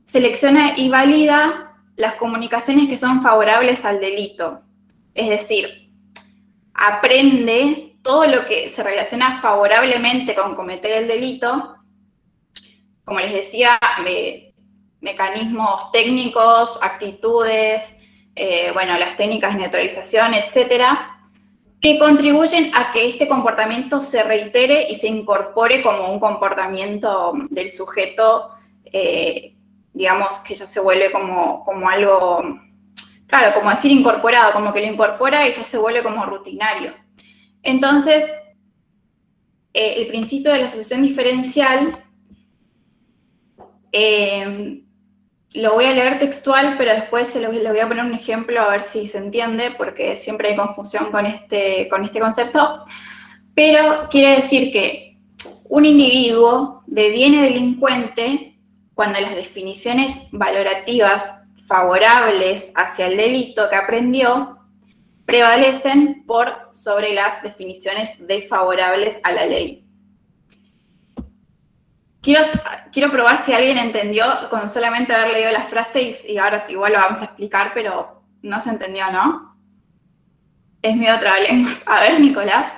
selecciona y valida las comunicaciones que son favorables al delito. Es decir, aprende todo lo que se relaciona favorablemente con cometer el delito, como les decía, mecanismos técnicos, actitudes, las técnicas de neutralización, etcétera, que contribuyen a que este comportamiento se reitere y se incorpore como un comportamiento del sujeto, digamos, que ya se vuelve como algo, claro, como decir incorporado, como que lo incorpora y ya se vuelve como rutinario. Entonces, el principio de la asociación diferencial, lo voy a leer textual, pero después le voy a poner un ejemplo a ver si se entiende, porque siempre hay confusión con este concepto. Pero quiere decir que un individuo deviene delincuente cuando las definiciones valorativas favorables hacia el delito que aprendió prevalecen por sobre las definiciones desfavorables a la ley. Quiero probar si alguien entendió con solamente haber leído la frase y ahora sí, igual lo vamos a explicar, pero no se entendió, ¿no? Es medio trabalenguas. A ver, Nicolás.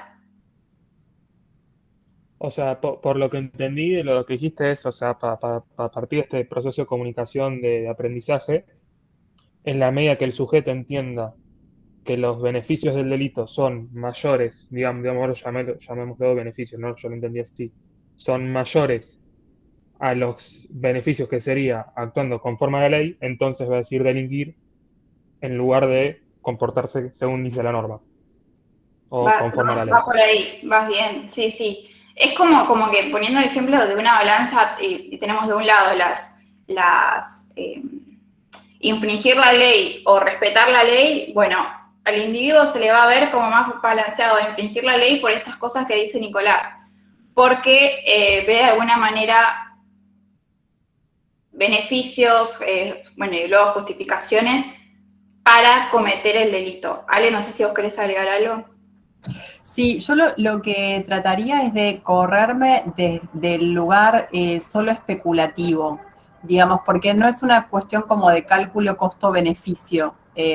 O sea, por lo que entendí de lo que dijiste es, o sea, para partir de este proceso de comunicación de aprendizaje, en la medida que el sujeto entienda que los beneficios del delito son mayores, llamémoslo beneficios, ¿no? Yo lo entendí así, son mayores a los beneficios que sería actuando conforme a la ley, entonces va a decir delinquir en lugar de comportarse según dice la norma o conforme a la ley. Va por ahí, vas bien, sí, sí. Es como que poniendo el ejemplo de una balanza y tenemos de un lado infringir la ley o respetar la ley, bueno, al individuo se le va a ver como más balanceado de infringir la ley por estas cosas que dice Nicolás, porque ve de alguna manera beneficios, y luego justificaciones para cometer el delito. Ale, no sé si vos querés agregar algo. Sí, yo lo que trataría es de correrme del lugar solo especulativo, digamos, porque no es una cuestión como de cálculo costo-beneficio,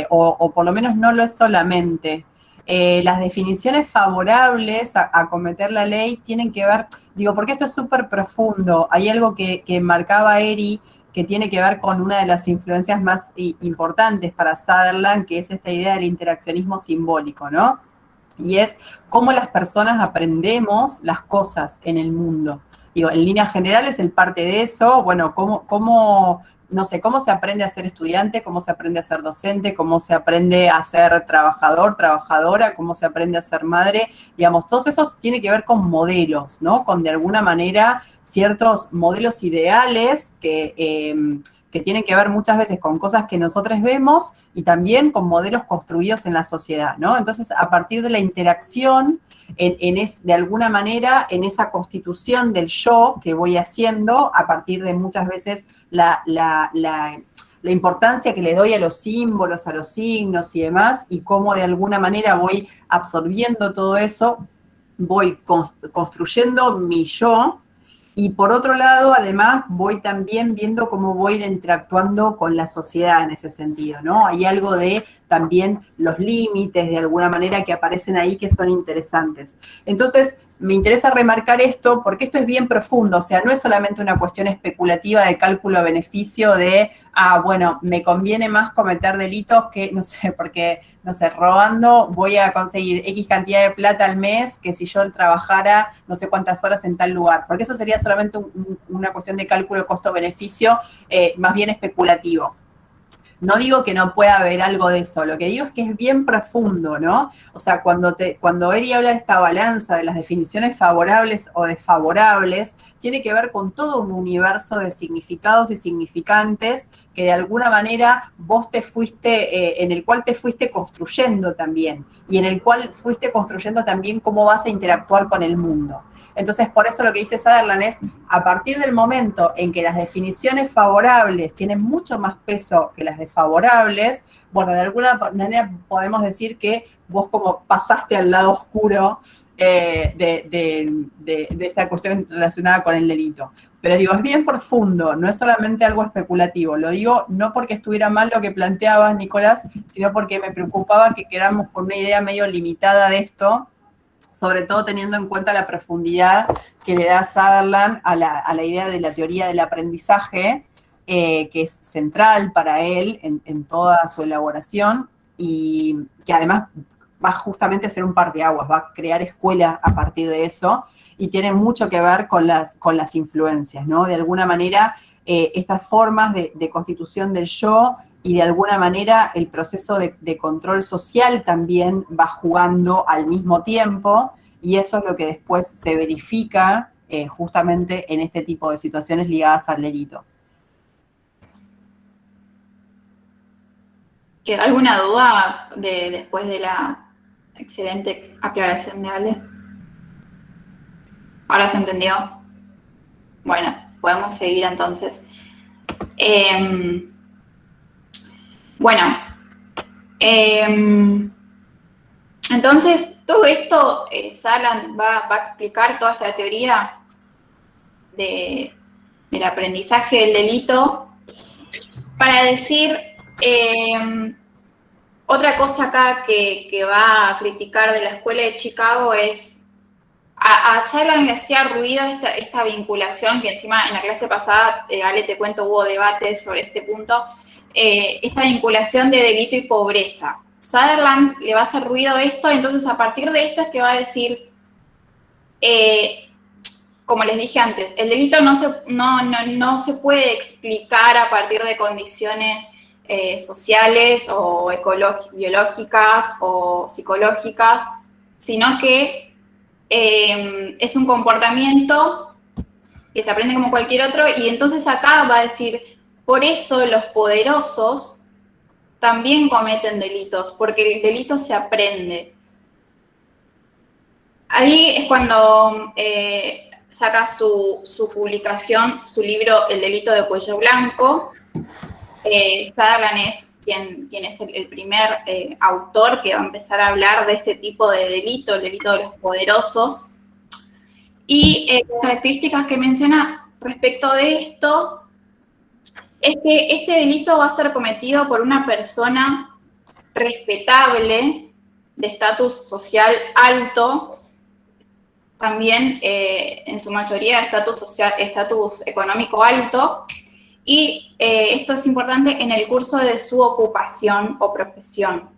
o por lo menos no lo es solamente. Las definiciones favorables a cometer la ley tienen que ver, digo, porque esto es súper profundo. Hay algo que marcaba Eri, que tiene que ver con una de las influencias más importantes para Sutherland, que es esta idea del interaccionismo simbólico, ¿no? Y es cómo las personas aprendemos las cosas en el mundo. Digo, en líneas generales, el parte de eso, bueno, cómo se aprende a ser estudiante, cómo se aprende a ser docente, cómo se aprende a ser trabajador, trabajadora, cómo se aprende a ser madre, digamos, todos esos tienen que ver con modelos, ¿no? Con, de alguna manera, ciertos modelos ideales que tienen que ver muchas veces con cosas que nosotros vemos y también con modelos construidos en la sociedad, ¿no? Entonces, a partir de la interacción, de alguna manera, en esa constitución del yo que voy haciendo, a partir de muchas veces la importancia que le doy a los símbolos, a los signos y demás, y cómo de alguna manera voy absorbiendo todo eso, voy construyendo mi yo. Y por otro lado, además, voy también viendo cómo voy a ir interactuando con la sociedad en ese sentido, ¿no? Hay algo de también los límites, de alguna manera, que aparecen ahí que son interesantes. Entonces, me interesa remarcar esto porque esto es bien profundo, o sea, no es solamente una cuestión especulativa de cálculo a beneficio de, bueno, me conviene más cometer delitos que, no sé, porque, no sé, robando voy a conseguir X cantidad de plata al mes que si yo trabajara no sé cuántas horas en tal lugar, porque eso sería solamente una cuestión de cálculo costo-beneficio más bien especulativo. No digo que no pueda haber algo de eso, lo que digo es que es bien profundo, ¿no? O sea, cuando Eri habla de esta balanza, de las definiciones favorables o desfavorables, tiene que ver con todo un universo de significados y significantes que de alguna manera vos te fuiste, en el cual te fuiste construyendo también, y en el cual fuiste construyendo también cómo vas a interactuar con el mundo. Entonces, por eso lo que dice Sutherland es, a partir del momento en que las definiciones favorables tienen mucho más peso que las desfavorables, bueno, de alguna manera podemos decir que vos como pasaste al lado oscuro de esta cuestión relacionada con el delito. Pero digo, es bien profundo, no es solamente algo especulativo. Lo digo no porque estuviera mal lo que planteabas, Nicolás, sino porque me preocupaba que quedáramos con una idea medio limitada de esto, sobre todo teniendo en cuenta la profundidad que le da Sutherland a la idea de la teoría del aprendizaje, que es central para él en toda su elaboración, y que además va justamente a ser un parteaguas, va a crear escuela a partir de eso, y tiene mucho que ver con las influencias, ¿no? De alguna manera, estas formas de constitución del yo, y de alguna manera el proceso de control social también va jugando al mismo tiempo, y eso es lo que después se verifica justamente en este tipo de situaciones ligadas al delito. ¿Quedó alguna duda después de la excelente aclaración de Ale? ¿Ahora se entendió? Bueno, podemos seguir entonces. Entonces, todo esto, Sutherland va a explicar toda esta teoría del aprendizaje del delito para decir otra cosa acá que va a criticar de la Escuela de Chicago es a Sutherland le hacía ruido esta vinculación, que encima en la clase pasada, Ale, te cuento, hubo debates sobre este punto, esta vinculación de delito y pobreza. Sutherland le va a hacer ruido esto, entonces a partir de esto es que va a decir, como les dije antes, el delito no se puede explicar a partir de condiciones sociales o biológicas o psicológicas, sino que es un comportamiento que se aprende como cualquier otro, y entonces acá va a decir, por eso los poderosos también cometen delitos, porque el delito se aprende. Ahí es cuando saca su publicación, su libro El delito de cuello blanco. Sutherland es quien es el primer autor que va a empezar a hablar de este tipo de delito, el delito de los poderosos. Y las características que menciona respecto de esto es que este delito va a ser cometido por una persona respetable, de estatus social alto, también en su mayoría estatus económico alto, y esto es importante en el curso de su ocupación o profesión.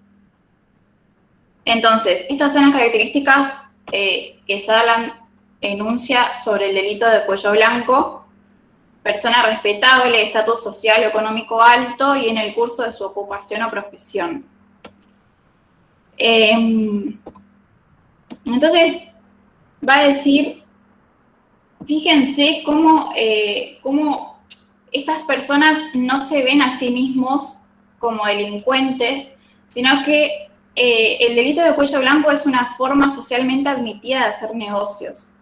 Entonces, estas son las características que Sutherland enuncia sobre el delito de cuello blanco: persona respetable, estatus social o económico alto, y en el curso de su ocupación o profesión. Entonces, va a decir, fíjense cómo estas personas no se ven a sí mismos como delincuentes, sino que el delito de cuello blanco es una forma socialmente admitida de hacer negocios.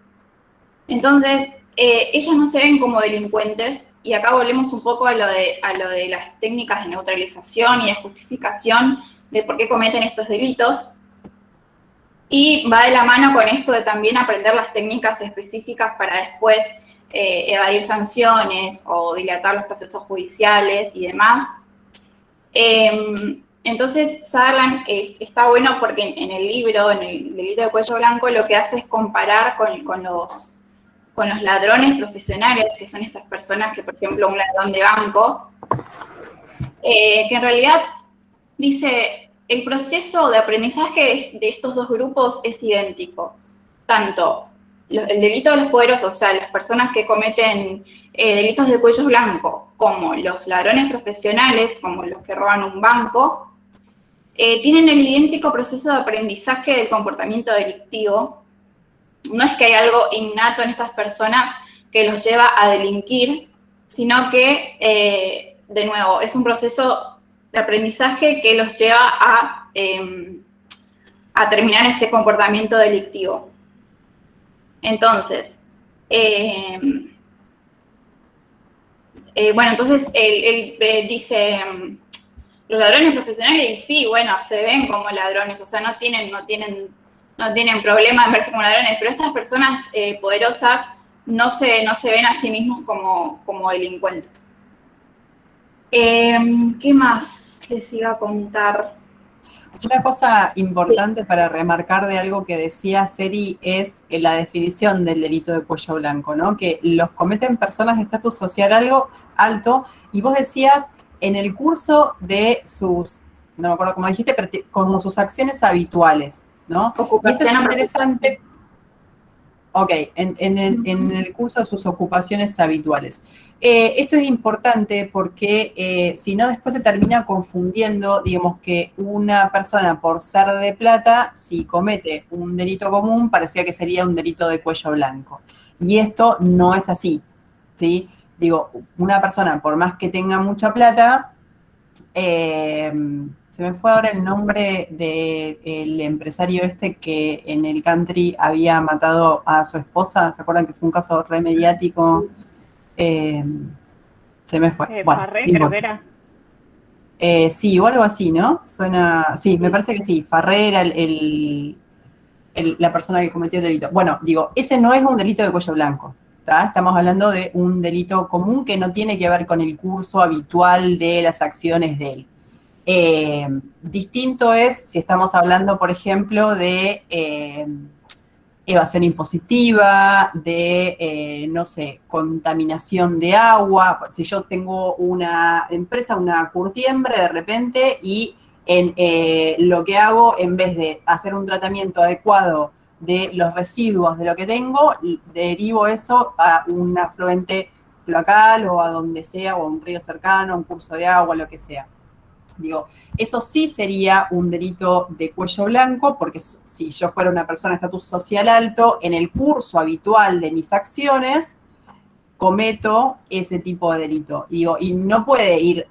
Entonces, ellos no se ven como delincuentes, y acá volvemos un poco a lo de las técnicas de neutralización y de justificación de por qué cometen estos delitos, y va de la mano con esto de también aprender las técnicas específicas para después evadir sanciones o dilatar los procesos judiciales y demás. Entonces, Sutherland está bueno porque en el libro, en el delito de cuello blanco, lo que hace es comparar con los ladrones profesionales, que son estas personas que, por ejemplo, un ladrón de banco, que en realidad dice, el proceso de aprendizaje de estos dos grupos es idéntico. Tanto el delito de los poderosos, o sea, las personas que cometen delitos de cuello blanco, como los ladrones profesionales, como los que roban un banco, tienen el idéntico proceso de aprendizaje del comportamiento delictivo. No es que hay algo innato en estas personas que los lleva a delinquir, sino que, de nuevo, es un proceso de aprendizaje que los lleva a terminar este comportamiento delictivo. Entonces, bueno, entonces él dice, los ladrones profesionales, y sí, bueno, se ven como ladrones, o sea, no tienen problema en verse como ladrones, pero estas personas poderosas no se ven a sí mismos como delincuentes. ¿Qué más les iba a contar? Una cosa importante para remarcar de algo que decía Seri es la definición del delito de cuello blanco, ¿no? Que los cometen personas de estatus social algo alto, y vos decías en el curso de sus, no me acuerdo cómo dijiste, pero como sus acciones habituales, ¿no? Y esto es interesante. Ok, en el curso de sus ocupaciones habituales. Esto es importante porque si no después se termina confundiendo, digamos que una persona por ser de plata, si comete un delito común, parecía que sería un delito de cuello blanco. Y esto no es así, ¿sí? Digo, una persona por más que tenga mucha plata, se me fue ahora el nombre del empresario este que en el country había matado a su esposa. ¿Se acuerdan que fue un caso re mediático? Se me fue. Bueno, Farré, creo que era. Sí, o algo así, ¿no? Suena. Sí, me parece que sí. Farré era la persona que cometió el delito. Bueno, digo, ese no es un delito de cuello blanco. ¿Tá? Estamos hablando de un delito común que no tiene que ver con el curso habitual de las acciones de él. Distinto es si estamos hablando, por ejemplo, de evasión impositiva, de, no sé, contaminación de agua. Si yo tengo una empresa, una curtiembre de repente, y lo que hago, en vez de hacer un tratamiento adecuado de los residuos de lo que tengo, derivo eso a un afluente cloacal o a donde sea, o a un río cercano, a un curso de agua, lo que sea. Digo, eso sí sería un delito de cuello blanco, porque si yo fuera una persona de estatus social alto, en el curso habitual de mis acciones, cometo ese tipo de delito. Digo, y no puede ir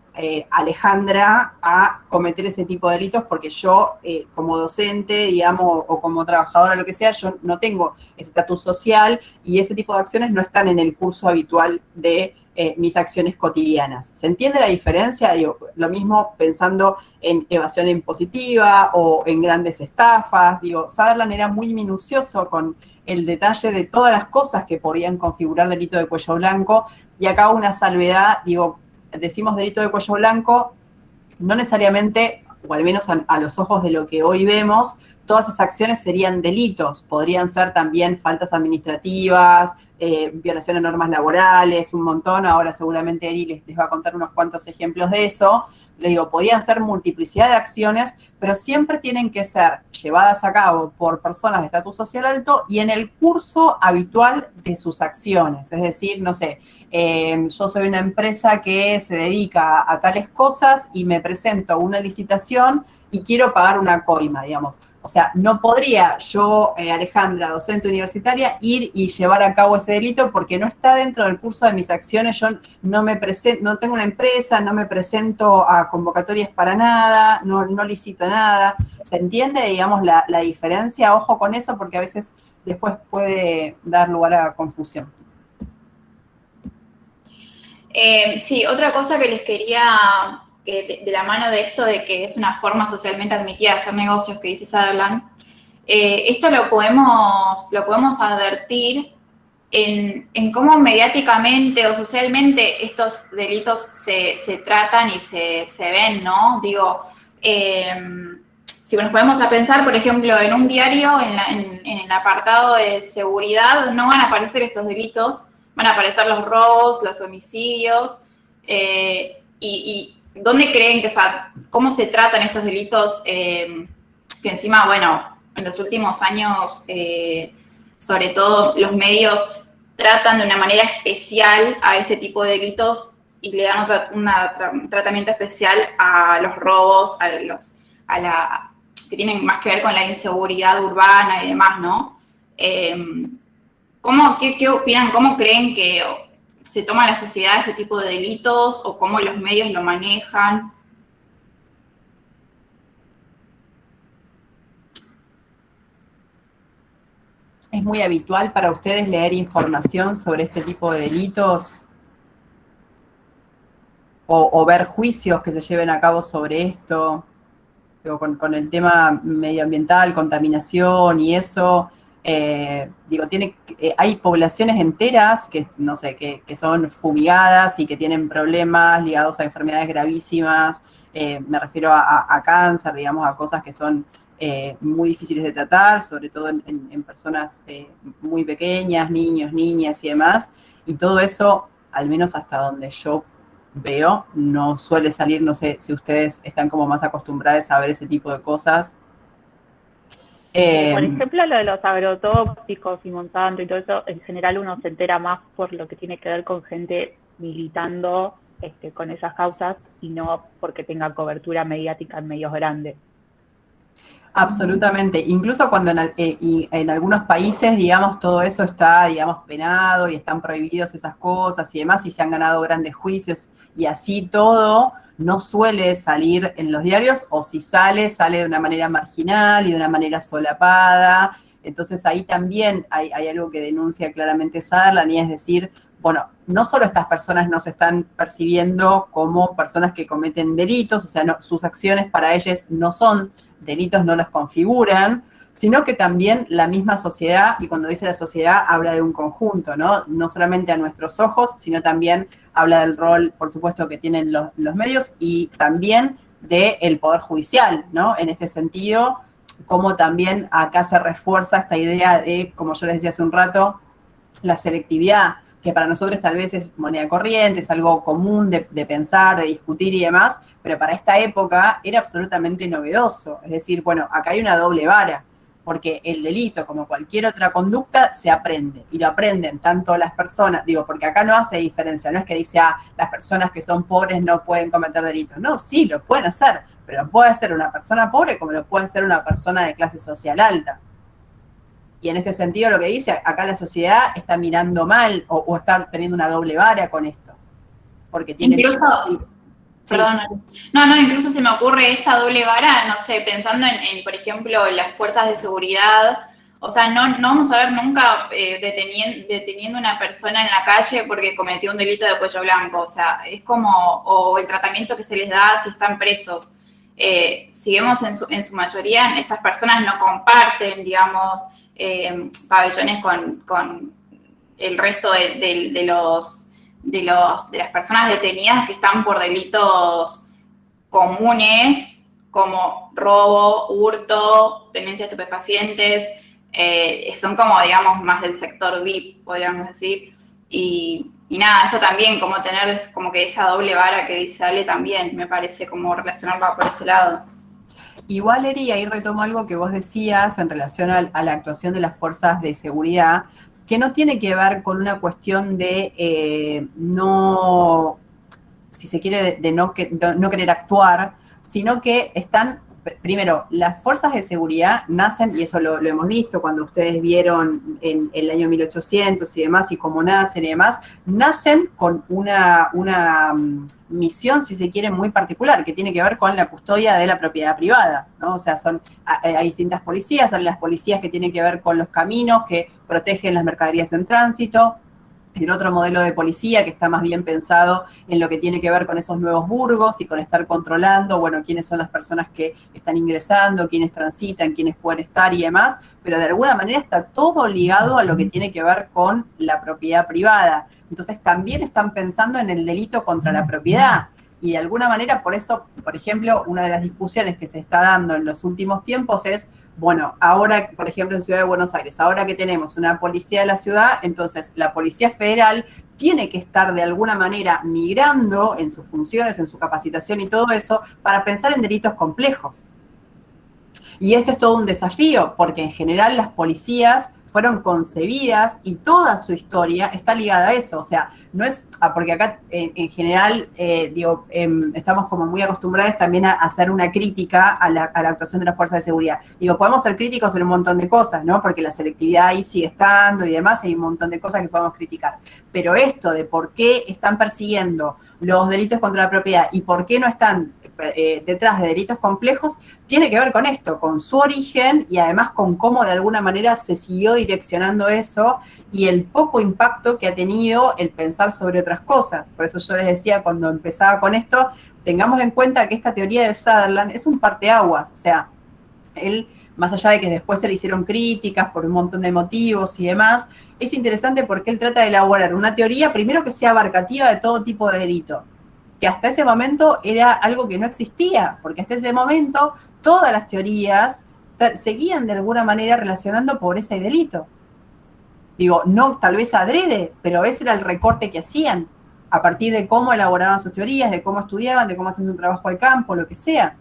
Alejandra a cometer ese tipo de delitos porque yo, como docente, digamos, o como trabajadora, lo que sea, yo no tengo ese estatus social y ese tipo de acciones no están en el curso habitual de mis acciones cotidianas. ¿Se entiende la diferencia? Digo, lo mismo pensando en evasión impositiva o en grandes estafas. Digo, Sutherland era muy minucioso con el detalle de todas las cosas que podían configurar delito de cuello blanco, y acá una salvedad, digo, decimos delito de cuello blanco, no necesariamente, o al menos a los ojos de lo que hoy vemos, todas esas acciones serían delitos, podrían ser también faltas administrativas, violación a normas laborales, un montón. Ahora seguramente Eri les va a contar unos cuantos ejemplos de eso. Le digo, podían ser multiplicidad de acciones, pero siempre tienen que ser llevadas a cabo por personas de estatus social alto y en el curso habitual de sus acciones. Es decir, no sé, yo soy una empresa que se dedica a tales cosas y me presento a una licitación y quiero pagar una coima, digamos. O sea, no podría yo, Alejandra, docente universitaria, ir y llevar a cabo ese delito porque no está dentro del curso de mis acciones. Yo no tengo una empresa, no me presento a convocatorias para nada, no licito nada. ¿Se entiende, digamos, la diferencia? Ojo con eso porque a veces después puede dar lugar a confusión. Sí, otra cosa que les quería, de la mano de esto de que es una forma socialmente admitida de hacer negocios que dice Sutherland, esto lo podemos advertir en cómo mediáticamente o socialmente estos delitos se tratan y se ven, ¿no? Digo, si nos ponemos a pensar, por ejemplo, en un diario, en el apartado de seguridad, no van a aparecer estos delitos, van a aparecer los robos, los homicidios, y ¿dónde creen que, o sea, cómo se tratan estos delitos que encima, bueno, en los últimos años sobre todo los medios tratan de una manera especial a este tipo de delitos y le dan un tratamiento especial a los robos, que tienen más que ver con la inseguridad urbana y demás, ¿no? ¿Qué opinan? ¿Cómo creen que se toma en la sociedad este tipo de delitos o cómo los medios lo manejan? ¿Es muy habitual para ustedes leer información sobre este tipo de delitos? O ver juicios que se lleven a cabo sobre esto, digo, con el tema medioambiental, contaminación y eso, hay poblaciones enteras que, no sé, que son fumigadas y que tienen problemas ligados a enfermedades gravísimas, me refiero a cáncer, digamos, a cosas que son muy difíciles de tratar, sobre todo en personas muy pequeñas, niños, niñas y demás, y todo eso, al menos hasta donde yo veo, no suele salir, no sé si ustedes están como más acostumbrados a ver ese tipo de cosas. Por ejemplo, lo de los agrotóxicos y Monsanto y todo eso, en general uno se entera más por lo que tiene que ver con gente militando con esas causas y no porque tenga cobertura mediática en medios grandes. Absolutamente. Incluso cuando en algunos países, digamos, todo eso está, digamos, penado y están prohibidos esas cosas y demás, y se han ganado grandes juicios, y así todo no suele salir en los diarios, o si sale, sale de una manera marginal y de una manera solapada. Entonces ahí también hay algo que denuncia claramente Sutherland, y es decir, bueno, no solo estas personas no se están percibiendo como personas que cometen delitos, o sea, sus acciones para ellas no son delitos, no los configuran, sino que también la misma sociedad, y cuando dice la sociedad habla de un conjunto, ¿no? No solamente a nuestros ojos, sino también habla del rol, por supuesto, que tienen los medios y también del Poder Judicial, ¿no? En este sentido, como también acá se refuerza esta idea de, como yo les decía hace un rato, la selectividad, que para nosotros tal vez es moneda corriente, es algo común de pensar, de discutir y demás, pero para esta época era absolutamente novedoso. Es decir, bueno, acá hay una doble vara, porque el delito, como cualquier otra conducta, se aprende, y lo aprenden tanto las personas, digo, porque acá no hace diferencia, no es que dice, las personas que son pobres no pueden cometer delitos. No, sí, lo pueden hacer, pero lo puede hacer una persona pobre como lo puede hacer una persona de clase social alta. Y en este sentido lo que dice, acá la sociedad está mirando mal o está teniendo una doble vara con esto. Porque tiene... Incluso, sí. Perdón, no, incluso se me ocurre esta doble vara, no sé, pensando en por ejemplo, las fuerzas de seguridad. O sea, no vamos a ver nunca deteniendo a una persona en la calle porque cometió un delito de cuello blanco. O sea, es como, o el tratamiento que se les da si están presos. Si vemos en su mayoría, estas personas no comparten, digamos, pabellones con el resto de las personas detenidas que están por delitos comunes como robo, hurto, tenencia de estupefacientes, son como, digamos, más del sector VIP, podríamos decir, y nada, esto también, como tener como que esa doble vara que dice Ale también, me parece como relacionarla por ese lado. Igual, Eri, ahí retomo algo que vos decías en relación a la actuación de las fuerzas de seguridad, que no tiene que ver con una cuestión de no, si se quiere, de no querer actuar, sino que están, primero, las fuerzas de seguridad nacen, y eso lo hemos visto cuando ustedes vieron en el año 1800 y demás, y cómo nacen y demás, nacen con una misión, si se quiere, muy particular, que tiene que ver con la custodia de la propiedad privada, ¿no? O sea, hay distintas policías, hay las policías que tienen que ver con los caminos, que protegen las mercaderías en tránsito, el otro modelo de policía que está más bien pensado en lo que tiene que ver con esos nuevos burgos y con estar controlando, bueno, quiénes son las personas que están ingresando, quiénes transitan, quiénes pueden estar y demás, pero de alguna manera está todo ligado a lo que tiene que ver con la propiedad privada. Entonces también están pensando en el delito contra la propiedad. Y de alguna manera, por eso, por ejemplo, una de las discusiones que se está dando en los últimos tiempos es, bueno, ahora, por ejemplo, en Ciudad de Buenos Aires, ahora que tenemos una policía de la ciudad, entonces la Policía Federal tiene que estar de alguna manera migrando en sus funciones, en su capacitación y todo eso, para pensar en delitos complejos. Y esto es todo un desafío, porque en general las policías fueron concebidas y toda su historia está ligada a eso. O sea, no es, porque acá en general, estamos como muy acostumbrados también a hacer una crítica a la actuación de las fuerzas de seguridad. Digo, podemos ser críticos en un montón de cosas, ¿no? Porque la selectividad ahí sigue estando y demás, hay un montón de cosas que podemos criticar. Pero esto de por qué están persiguiendo los delitos contra la propiedad y por qué no están detrás de delitos complejos, tiene que ver con esto, con su origen y además con cómo de alguna manera se siguió direccionando eso y el poco impacto que ha tenido el pensar sobre otras cosas. Por eso yo les decía cuando empezaba con esto, tengamos en cuenta que esta teoría de Sutherland es un parteaguas, o sea, él, más allá de que después se le hicieron críticas por un montón de motivos y demás, es interesante porque él trata de elaborar una teoría, primero que sea abarcativa de todo tipo de delito, que hasta ese momento era algo que no existía, porque hasta ese momento todas las teorías seguían de alguna manera relacionando pobreza y delito. Digo, no tal vez adrede, pero ese era el recorte que hacían, a partir de cómo elaboraban sus teorías, de cómo estudiaban, de cómo hacían un trabajo de campo, lo que sea.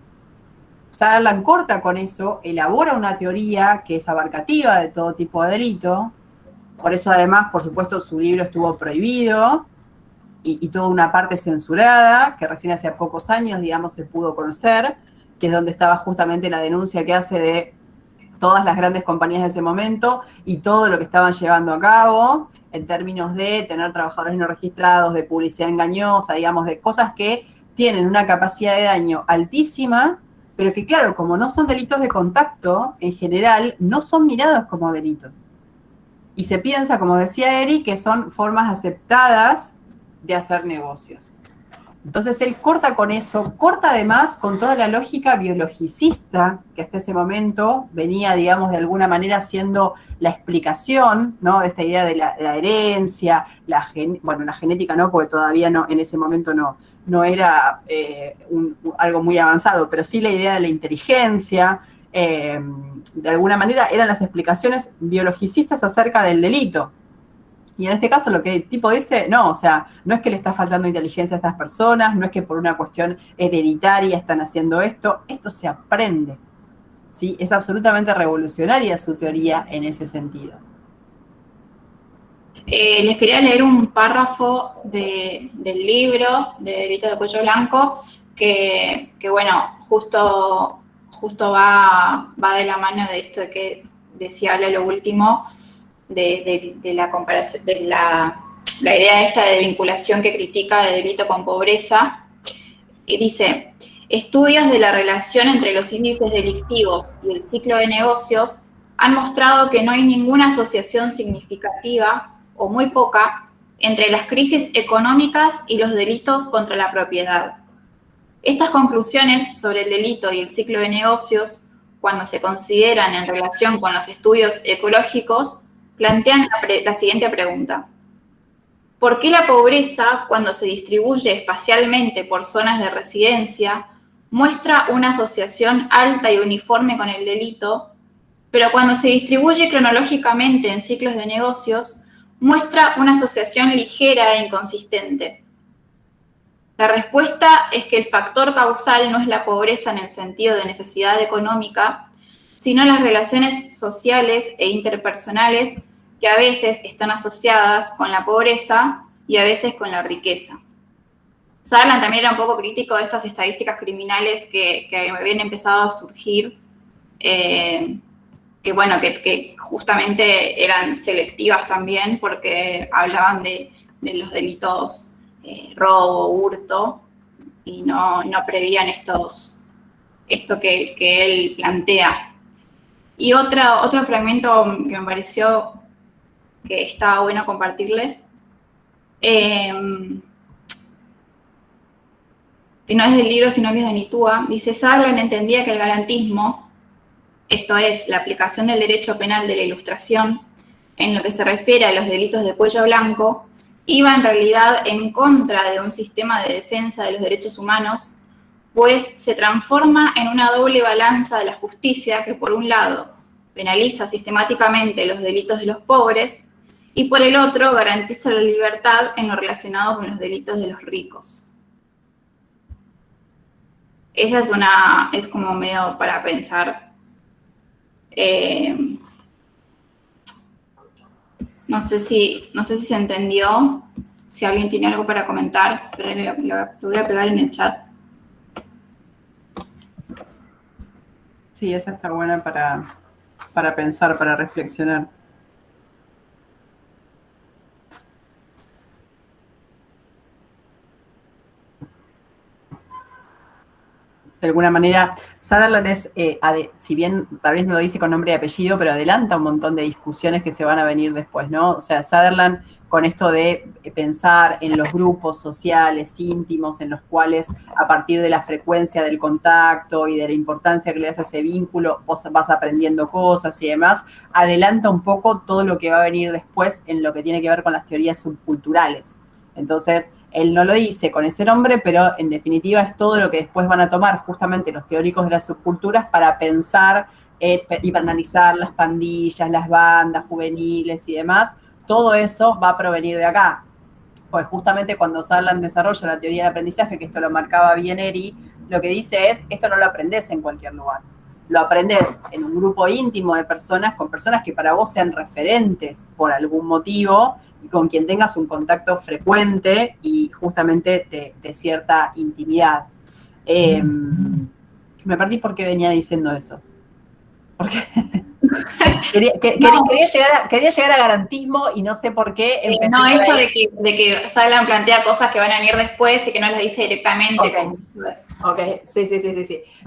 Sutherland corta con eso, elabora una teoría que es abarcativa de todo tipo de delito, por eso además, por supuesto, su libro estuvo prohibido, y toda una parte censurada, que recién hace pocos años, digamos, se pudo conocer, que es donde estaba justamente la denuncia que hace de todas las grandes compañías de ese momento y todo lo que estaban llevando a cabo en términos de tener trabajadores no registrados, de publicidad engañosa, digamos, de cosas que tienen una capacidad de daño altísima, pero que claro, como no son delitos de contacto, en general, no son mirados como delitos. Y se piensa, como decía Eric, que son formas aceptadas de hacer negocios. Entonces él corta con eso, corta además con toda la lógica biologicista que hasta ese momento venía, digamos, de alguna manera siendo la explicación, ¿no? De esta idea de la herencia, la genética no, porque todavía no, en ese momento no era algo muy avanzado, pero sí la idea de la inteligencia, de alguna manera eran las explicaciones biologicistas acerca del delito. Y en este caso lo que el tipo dice, no, o sea, no es que le está faltando inteligencia a estas personas, no es que por una cuestión hereditaria están haciendo esto se aprende, ¿sí? Es absolutamente revolucionaria su teoría en ese sentido. Les quería leer un párrafo del libro de Delito de Cuello Blanco que bueno, justo va de la mano de esto de que decía lo último, de la comparación, de la idea esta de vinculación que critica de delito con pobreza, y dice, estudios de la relación entre los índices delictivos y el ciclo de negocios han mostrado que no hay ninguna asociación significativa o muy poca entre las crisis económicas y los delitos contra la propiedad. Estas conclusiones sobre el delito y el ciclo de negocios, cuando se consideran en relación con los estudios ecológicos, plantean la siguiente pregunta. ¿Por qué la pobreza, cuando se distribuye espacialmente por zonas de residencia, muestra una asociación alta y uniforme con el delito, pero cuando se distribuye cronológicamente en ciclos de negocios, muestra una asociación ligera e inconsistente? La respuesta es que el factor causal no es la pobreza en el sentido de necesidad económica, sino las relaciones sociales e interpersonales que a veces están asociadas con la pobreza y a veces con la riqueza. Sutherland también era un poco crítico de estas estadísticas criminales que habían empezado a surgir, que justamente eran selectivas también porque hablaban de los delitos robo, hurto, y no prevían esto que él plantea. Y otro fragmento que me pareció que estaba bueno compartirles, que no es del libro, sino que es de Nitúa, dice, Sutherland entendía que el garantismo, esto es, la aplicación del derecho penal de la Ilustración, en lo que se refiere a los delitos de cuello blanco, iba en realidad en contra de un sistema de defensa de los derechos humanos, pues se transforma en una doble balanza de la justicia que, por un lado, penaliza sistemáticamente los delitos de los pobres y, por el otro, garantiza la libertad en lo relacionado con los delitos de los ricos. Esa es como medio para pensar No sé si se entendió, si alguien tiene algo para comentar, pero lo voy a pegar en el chat. Sí, esa está buena para pensar, para reflexionar. De alguna manera, Sutherland es, si bien tal vez no lo dice con nombre y apellido, pero adelanta un montón de discusiones que se van a venir después, ¿no? O sea, Sutherland con esto de pensar en los grupos sociales íntimos en los cuales a partir de la frecuencia del contacto y de la importancia que le das a ese vínculo, vos vas aprendiendo cosas y demás, adelanta un poco todo lo que va a venir después en lo que tiene que ver con las teorías subculturales. Entonces, él no lo dice con ese nombre, pero en definitiva es todo lo que después van a tomar justamente los teóricos de las subculturas para pensar y para analizar las pandillas, las bandas juveniles y demás. Todo eso va a provenir de acá. Pues justamente cuando Sutherland desarrolla la teoría del aprendizaje, que esto lo marcaba bien Eri, lo que dice es, esto no lo aprendes en cualquier lugar. Lo aprendes en un grupo íntimo de personas, con personas que para vos sean referentes por algún motivo y con quien tengas un contacto frecuente y justamente de cierta intimidad. Me perdí por qué venía diciendo eso. Porque quería llegar a garantismo y no sé por qué empecé. No, esto de que Sutherland plantea cosas que van a venir después y que no las dice directamente. Ok, sí.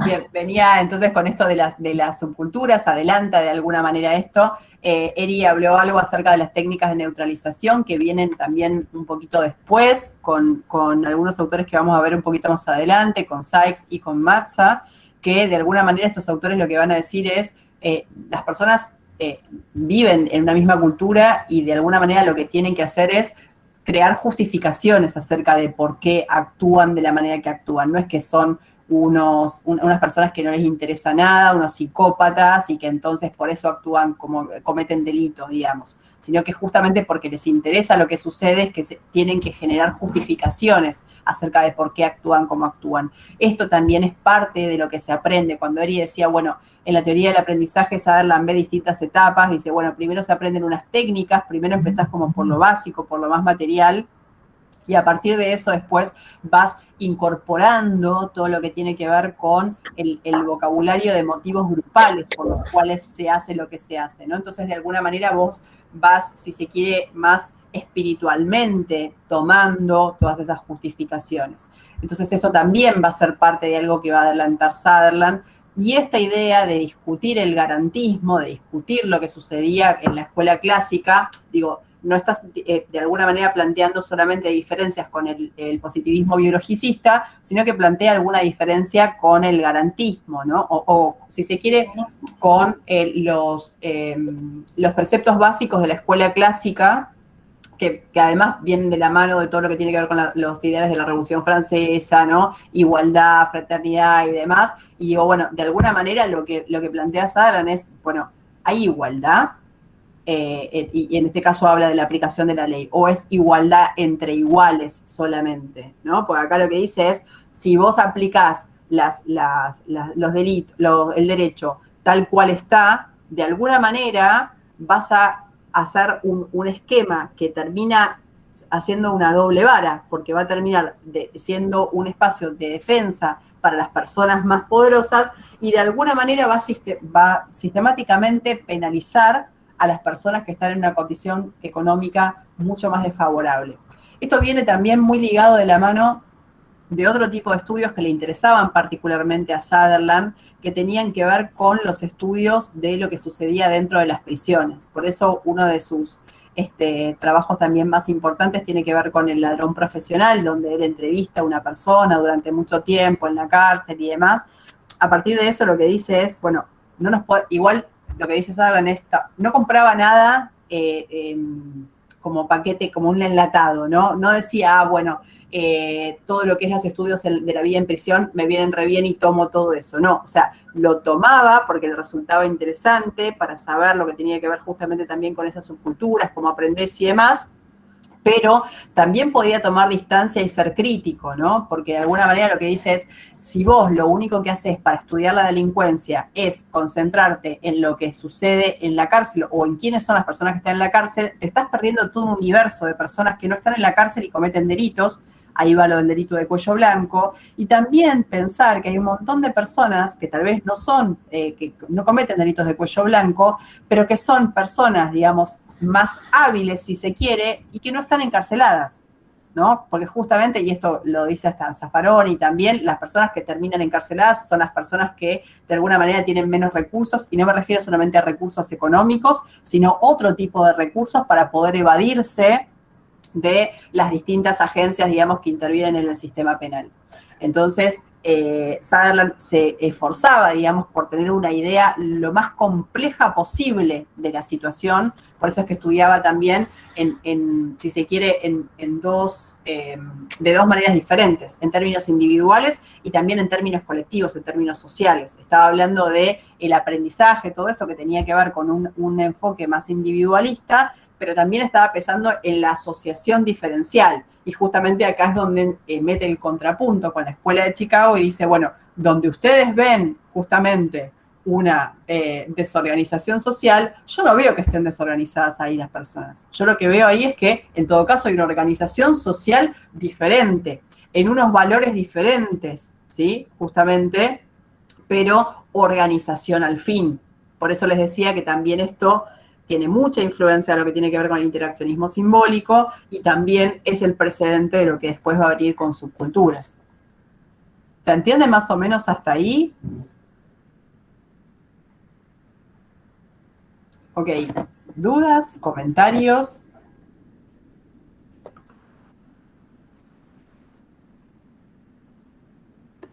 Bien, venía entonces con esto de las subculturas, adelanta de alguna manera esto. Eri habló algo acerca de las técnicas de neutralización que vienen también un poquito después, con algunos autores que vamos a ver un poquito más adelante, con Sykes y con Matza, que de alguna manera estos autores lo que van a decir es, las personas viven en una misma cultura y de alguna manera lo que tienen que hacer es crear justificaciones acerca de por qué actúan de la manera que actúan. No es que son unas personas que no les interesa nada, unos psicópatas y que entonces por eso actúan como cometen delitos, digamos, sino que justamente porque les interesa lo que sucede es que tienen que generar justificaciones acerca de por qué actúan como actúan. Esto también es parte de lo que se aprende. Cuando Eri decía, bueno, en la teoría del aprendizaje Sutherland ve distintas etapas, dice, bueno, primero se aprenden unas técnicas, primero empezás como por lo básico, por lo más material, y a partir de eso después vas incorporando todo lo que tiene que ver con el vocabulario de motivos grupales por los cuales se hace lo que se hace, ¿no? Entonces, de alguna manera vos vas, si se quiere, más espiritualmente tomando todas esas justificaciones. Entonces, esto también va a ser parte de algo que va a adelantar Sutherland. Y esta idea de discutir el garantismo, de discutir lo que sucedía en la escuela clásica, digo, no estás de alguna manera planteando solamente diferencias con el positivismo biologicista, sino que plantea alguna diferencia con el garantismo, ¿no? O si se quiere, con los preceptos básicos de la escuela clásica, que además vienen de la mano de todo lo que tiene que ver con los ideales de la Revolución Francesa, ¿no? Igualdad, fraternidad y demás. Y digo, bueno, de alguna manera lo que plantea Sutherland es, bueno, hay igualdad, y en este caso habla de la aplicación de la ley, o es igualdad entre iguales solamente, ¿no? Porque acá lo que dice es, si vos aplicás los delitos, el derecho tal cual está, de alguna manera vas a hacer un esquema que termina haciendo una doble vara, porque va a terminar siendo un espacio de defensa para las personas más poderosas y de alguna manera va sistemáticamente penalizar a las personas que están en una condición económica mucho más desfavorable. Esto viene también muy ligado de la mano de otro tipo de estudios que le interesaban particularmente a Sutherland, que tenían que ver con los estudios de lo que sucedía dentro de las prisiones. Por eso uno de sus trabajos también más importantes tiene que ver con El ladrón profesional, donde él entrevista a una persona durante mucho tiempo en la cárcel y demás. A partir de eso lo que dice es, bueno, igual lo que dice Sutherland es, no compraba nada como paquete, como un enlatado, ¿no? No decía, bueno, todo lo que es los estudios de la vida en prisión me vienen re bien y tomo todo eso. No, o sea, lo tomaba porque le resultaba interesante para saber lo que tenía que ver justamente también con esas subculturas, cómo aprendés y demás, pero también podía tomar distancia y ser crítico, ¿no? Porque de alguna manera lo que dice es, si vos lo único que haces para estudiar la delincuencia es concentrarte en lo que sucede en la cárcel o en quiénes son las personas que están en la cárcel, te estás perdiendo todo un universo de personas que no están en la cárcel y cometen delitos. Ahí va lo del delito de cuello blanco, y también pensar que hay un montón de personas que tal vez no son, que no cometen delitos de cuello blanco, pero que son personas, digamos, más hábiles, si se quiere, y que no están encarceladas, ¿no? Porque justamente, y esto lo dice hasta Zaffaroni también, las personas que terminan encarceladas son las personas que de alguna manera tienen menos recursos, y no me refiero solamente a recursos económicos, sino otro tipo de recursos para poder evadirse de las distintas agencias, digamos, que intervienen en el sistema penal. Entonces, Sutherland se esforzaba, digamos, por tener una idea lo más compleja posible de la situación, por eso es que estudiaba también, si se quiere, de dos maneras diferentes, en términos individuales y también en términos colectivos, en términos sociales. Estaba hablando de el aprendizaje, todo eso que tenía que ver con un enfoque más individualista, pero también estaba pensando en la asociación diferencial. Y justamente acá es donde mete el contrapunto con la Escuela de Chicago y dice, bueno, donde ustedes ven justamente una desorganización social, yo no veo que estén desorganizadas ahí las personas. Yo lo que veo ahí es que, en todo caso, hay una organización social diferente, en unos valores diferentes, ¿sí? Justamente, pero organización al fin. Por eso les decía que también esto tiene mucha influencia de lo que tiene que ver con el interaccionismo simbólico y también es el precedente de lo que después va a venir con subculturas. ¿Se entiende más o menos hasta ahí? Ok, ¿dudas? ¿Comentarios?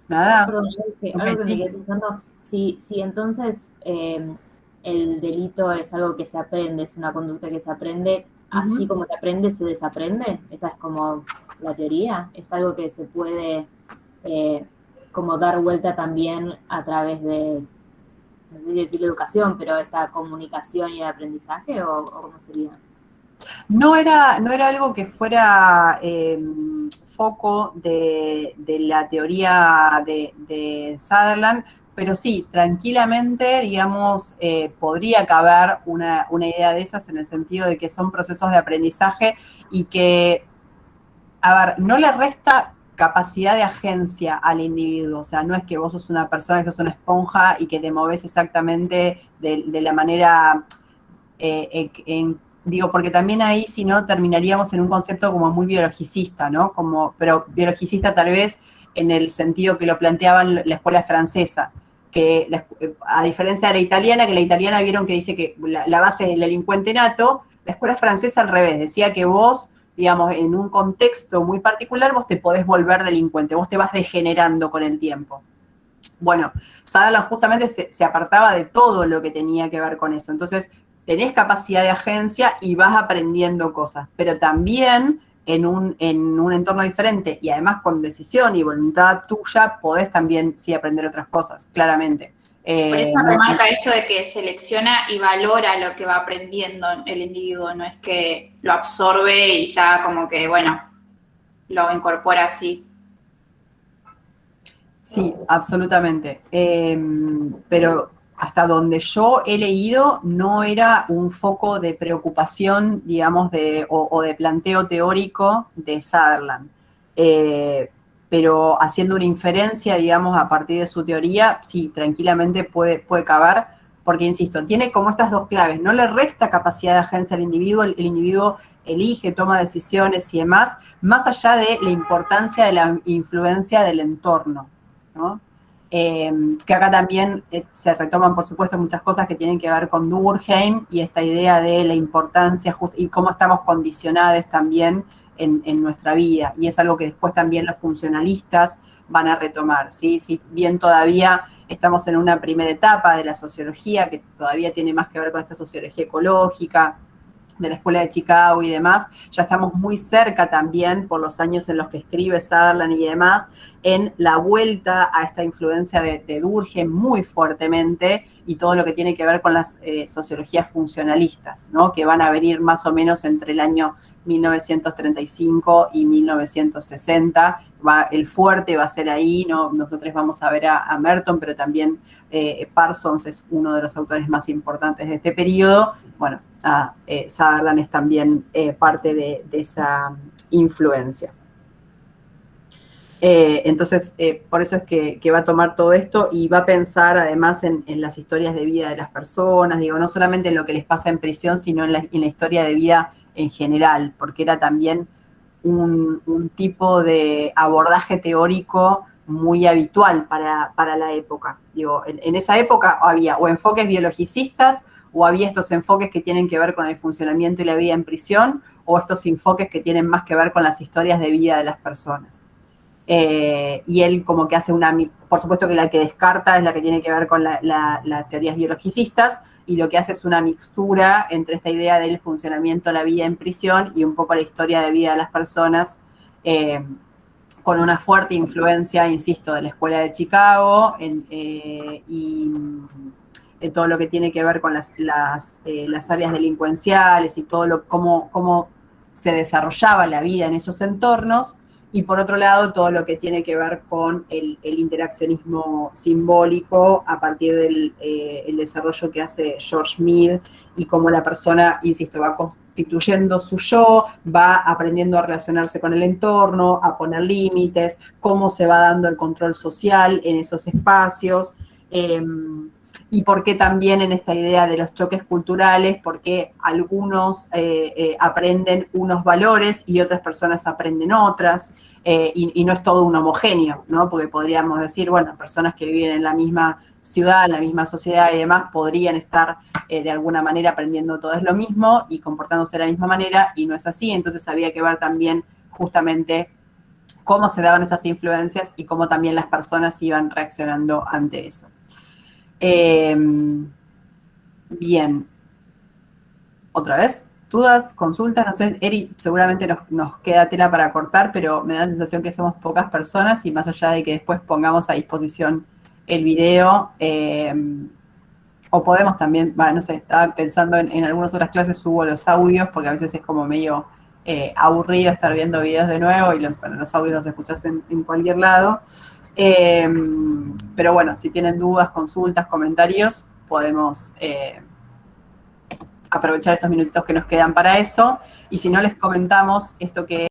¿Nada? Perdón, algo que me quedé pensando, si entonces el delito es algo que se aprende, es una conducta que se aprende, así como se aprende, se desaprende, esa es como la teoría, es algo que se puede como dar vuelta también a través de, no sé si decir educación, pero esta comunicación y el aprendizaje, o cómo sería. No era algo que fuera foco de la teoría de Sutherland, pero sí, tranquilamente, digamos, podría caber una idea de esas en el sentido de que son procesos de aprendizaje y que, a ver, no le resta capacidad de agencia al individuo, o sea, no es que vos sos una persona que sos una esponja y que te movés exactamente de la manera digo, porque también ahí, si no, terminaríamos en un concepto como muy biologicista, ¿no? Pero biologicista tal vez en el sentido que lo planteaban la escuela francesa, que a diferencia de la italiana, que la italiana vieron que dice que la base es el delincuente nato, la escuela francesa al revés, decía que vos, digamos, en un contexto muy particular, vos te podés volver delincuente, vos te vas degenerando con el tiempo. Bueno, Sutherland justamente se apartaba de todo lo que tenía que ver con eso, entonces tenés capacidad de agencia y vas aprendiendo cosas, pero también en un entorno diferente y además con decisión y voluntad tuya podés también sí aprender otras cosas, claramente. Por eso remarca esto de que selecciona y valora lo que va aprendiendo el individuo, no es que lo absorbe y ya como que, bueno, lo incorpora así. Sí, absolutamente. Pero hasta donde yo he leído, no era un foco de preocupación, digamos, o de planteo teórico de Sutherland. Pero haciendo una inferencia, digamos, a partir de su teoría, sí, tranquilamente puede caber, porque, insisto, tiene como estas dos claves. No le resta capacidad de agencia al individuo, el individuo elige, toma decisiones y demás, más allá de la importancia de la influencia del entorno, ¿no? Que acá también se retoman, por supuesto, muchas cosas que tienen que ver con Durkheim y esta idea de la importancia y cómo estamos condicionados también en nuestra vida. Y es algo que después también los funcionalistas van a retomar, ¿sí? Si bien todavía estamos en una primera etapa de la sociología, que todavía tiene más que ver con esta sociología ecológica, de la Escuela de Chicago y demás, ya estamos muy cerca también, por los años en los que escribe Sutherland y demás, en la vuelta a esta influencia de Durkheim muy fuertemente y todo lo que tiene que ver con las sociologías funcionalistas, ¿no? Que van a venir más o menos entre el año 1935 y 1960. El fuerte va a ser ahí, ¿no? Nosotros vamos a ver a Merton, pero también Parsons es uno de los autores más importantes de este periodo. Bueno, Sutherland es también parte de esa influencia. Entonces, por eso es que va a tomar todo esto y va a pensar además en las historias de vida de las personas, digo, no solamente en lo que les pasa en prisión, sino en la historia de vida en general, porque era también un tipo de abordaje teórico muy habitual para la época. Digo, en esa época había o enfoques biologicistas o había estos enfoques que tienen que ver con el funcionamiento y la vida en prisión, o estos enfoques que tienen más que ver con las historias de vida de las personas. Y él como que hace por supuesto que la que descarta es la que tiene que ver con las teorías biologicistas, y lo que hace es una mixtura entre esta idea del funcionamiento de la vida en prisión y un poco la historia de vida de las personas, con una fuerte influencia, insisto, de la Escuela de Chicago, y en todo lo que tiene que ver con las áreas delincuenciales y todo cómo se desarrollaba la vida en esos entornos. Y por otro lado, todo lo que tiene que ver con el interaccionismo simbólico a partir del el desarrollo que hace George Mead, y cómo la persona, insisto, va constituyendo su yo, va aprendiendo a relacionarse con el entorno, a poner límites, cómo se va dando el control social en esos espacios. Y por qué también en esta idea de los choques culturales, porque algunos aprenden unos valores y otras personas aprenden otras, y no es todo un homogéneo, ¿no? Porque podríamos decir, bueno, personas que viven en la misma ciudad, en la misma sociedad y demás, podrían estar de alguna manera aprendiendo todo es lo mismo y comportándose de la misma manera, y no es así. Entonces había que ver también justamente cómo se daban esas influencias y cómo también las personas iban reaccionando ante eso. Bien. Otra vez, dudas, consultas, no sé, Eri, seguramente nos queda tela para cortar, pero me da la sensación que somos pocas personas, y más allá de que después pongamos a disposición el video, o podemos también, no sé, estaba pensando en algunas otras clases subo los audios, porque a veces es como medio aburrido estar viendo videos de nuevo, y los audios los escuchás en cualquier lado. Pero bueno, si tienen dudas, consultas, comentarios, podemos aprovechar estos minutitos que nos quedan para eso. Y si no, les comentamos esto que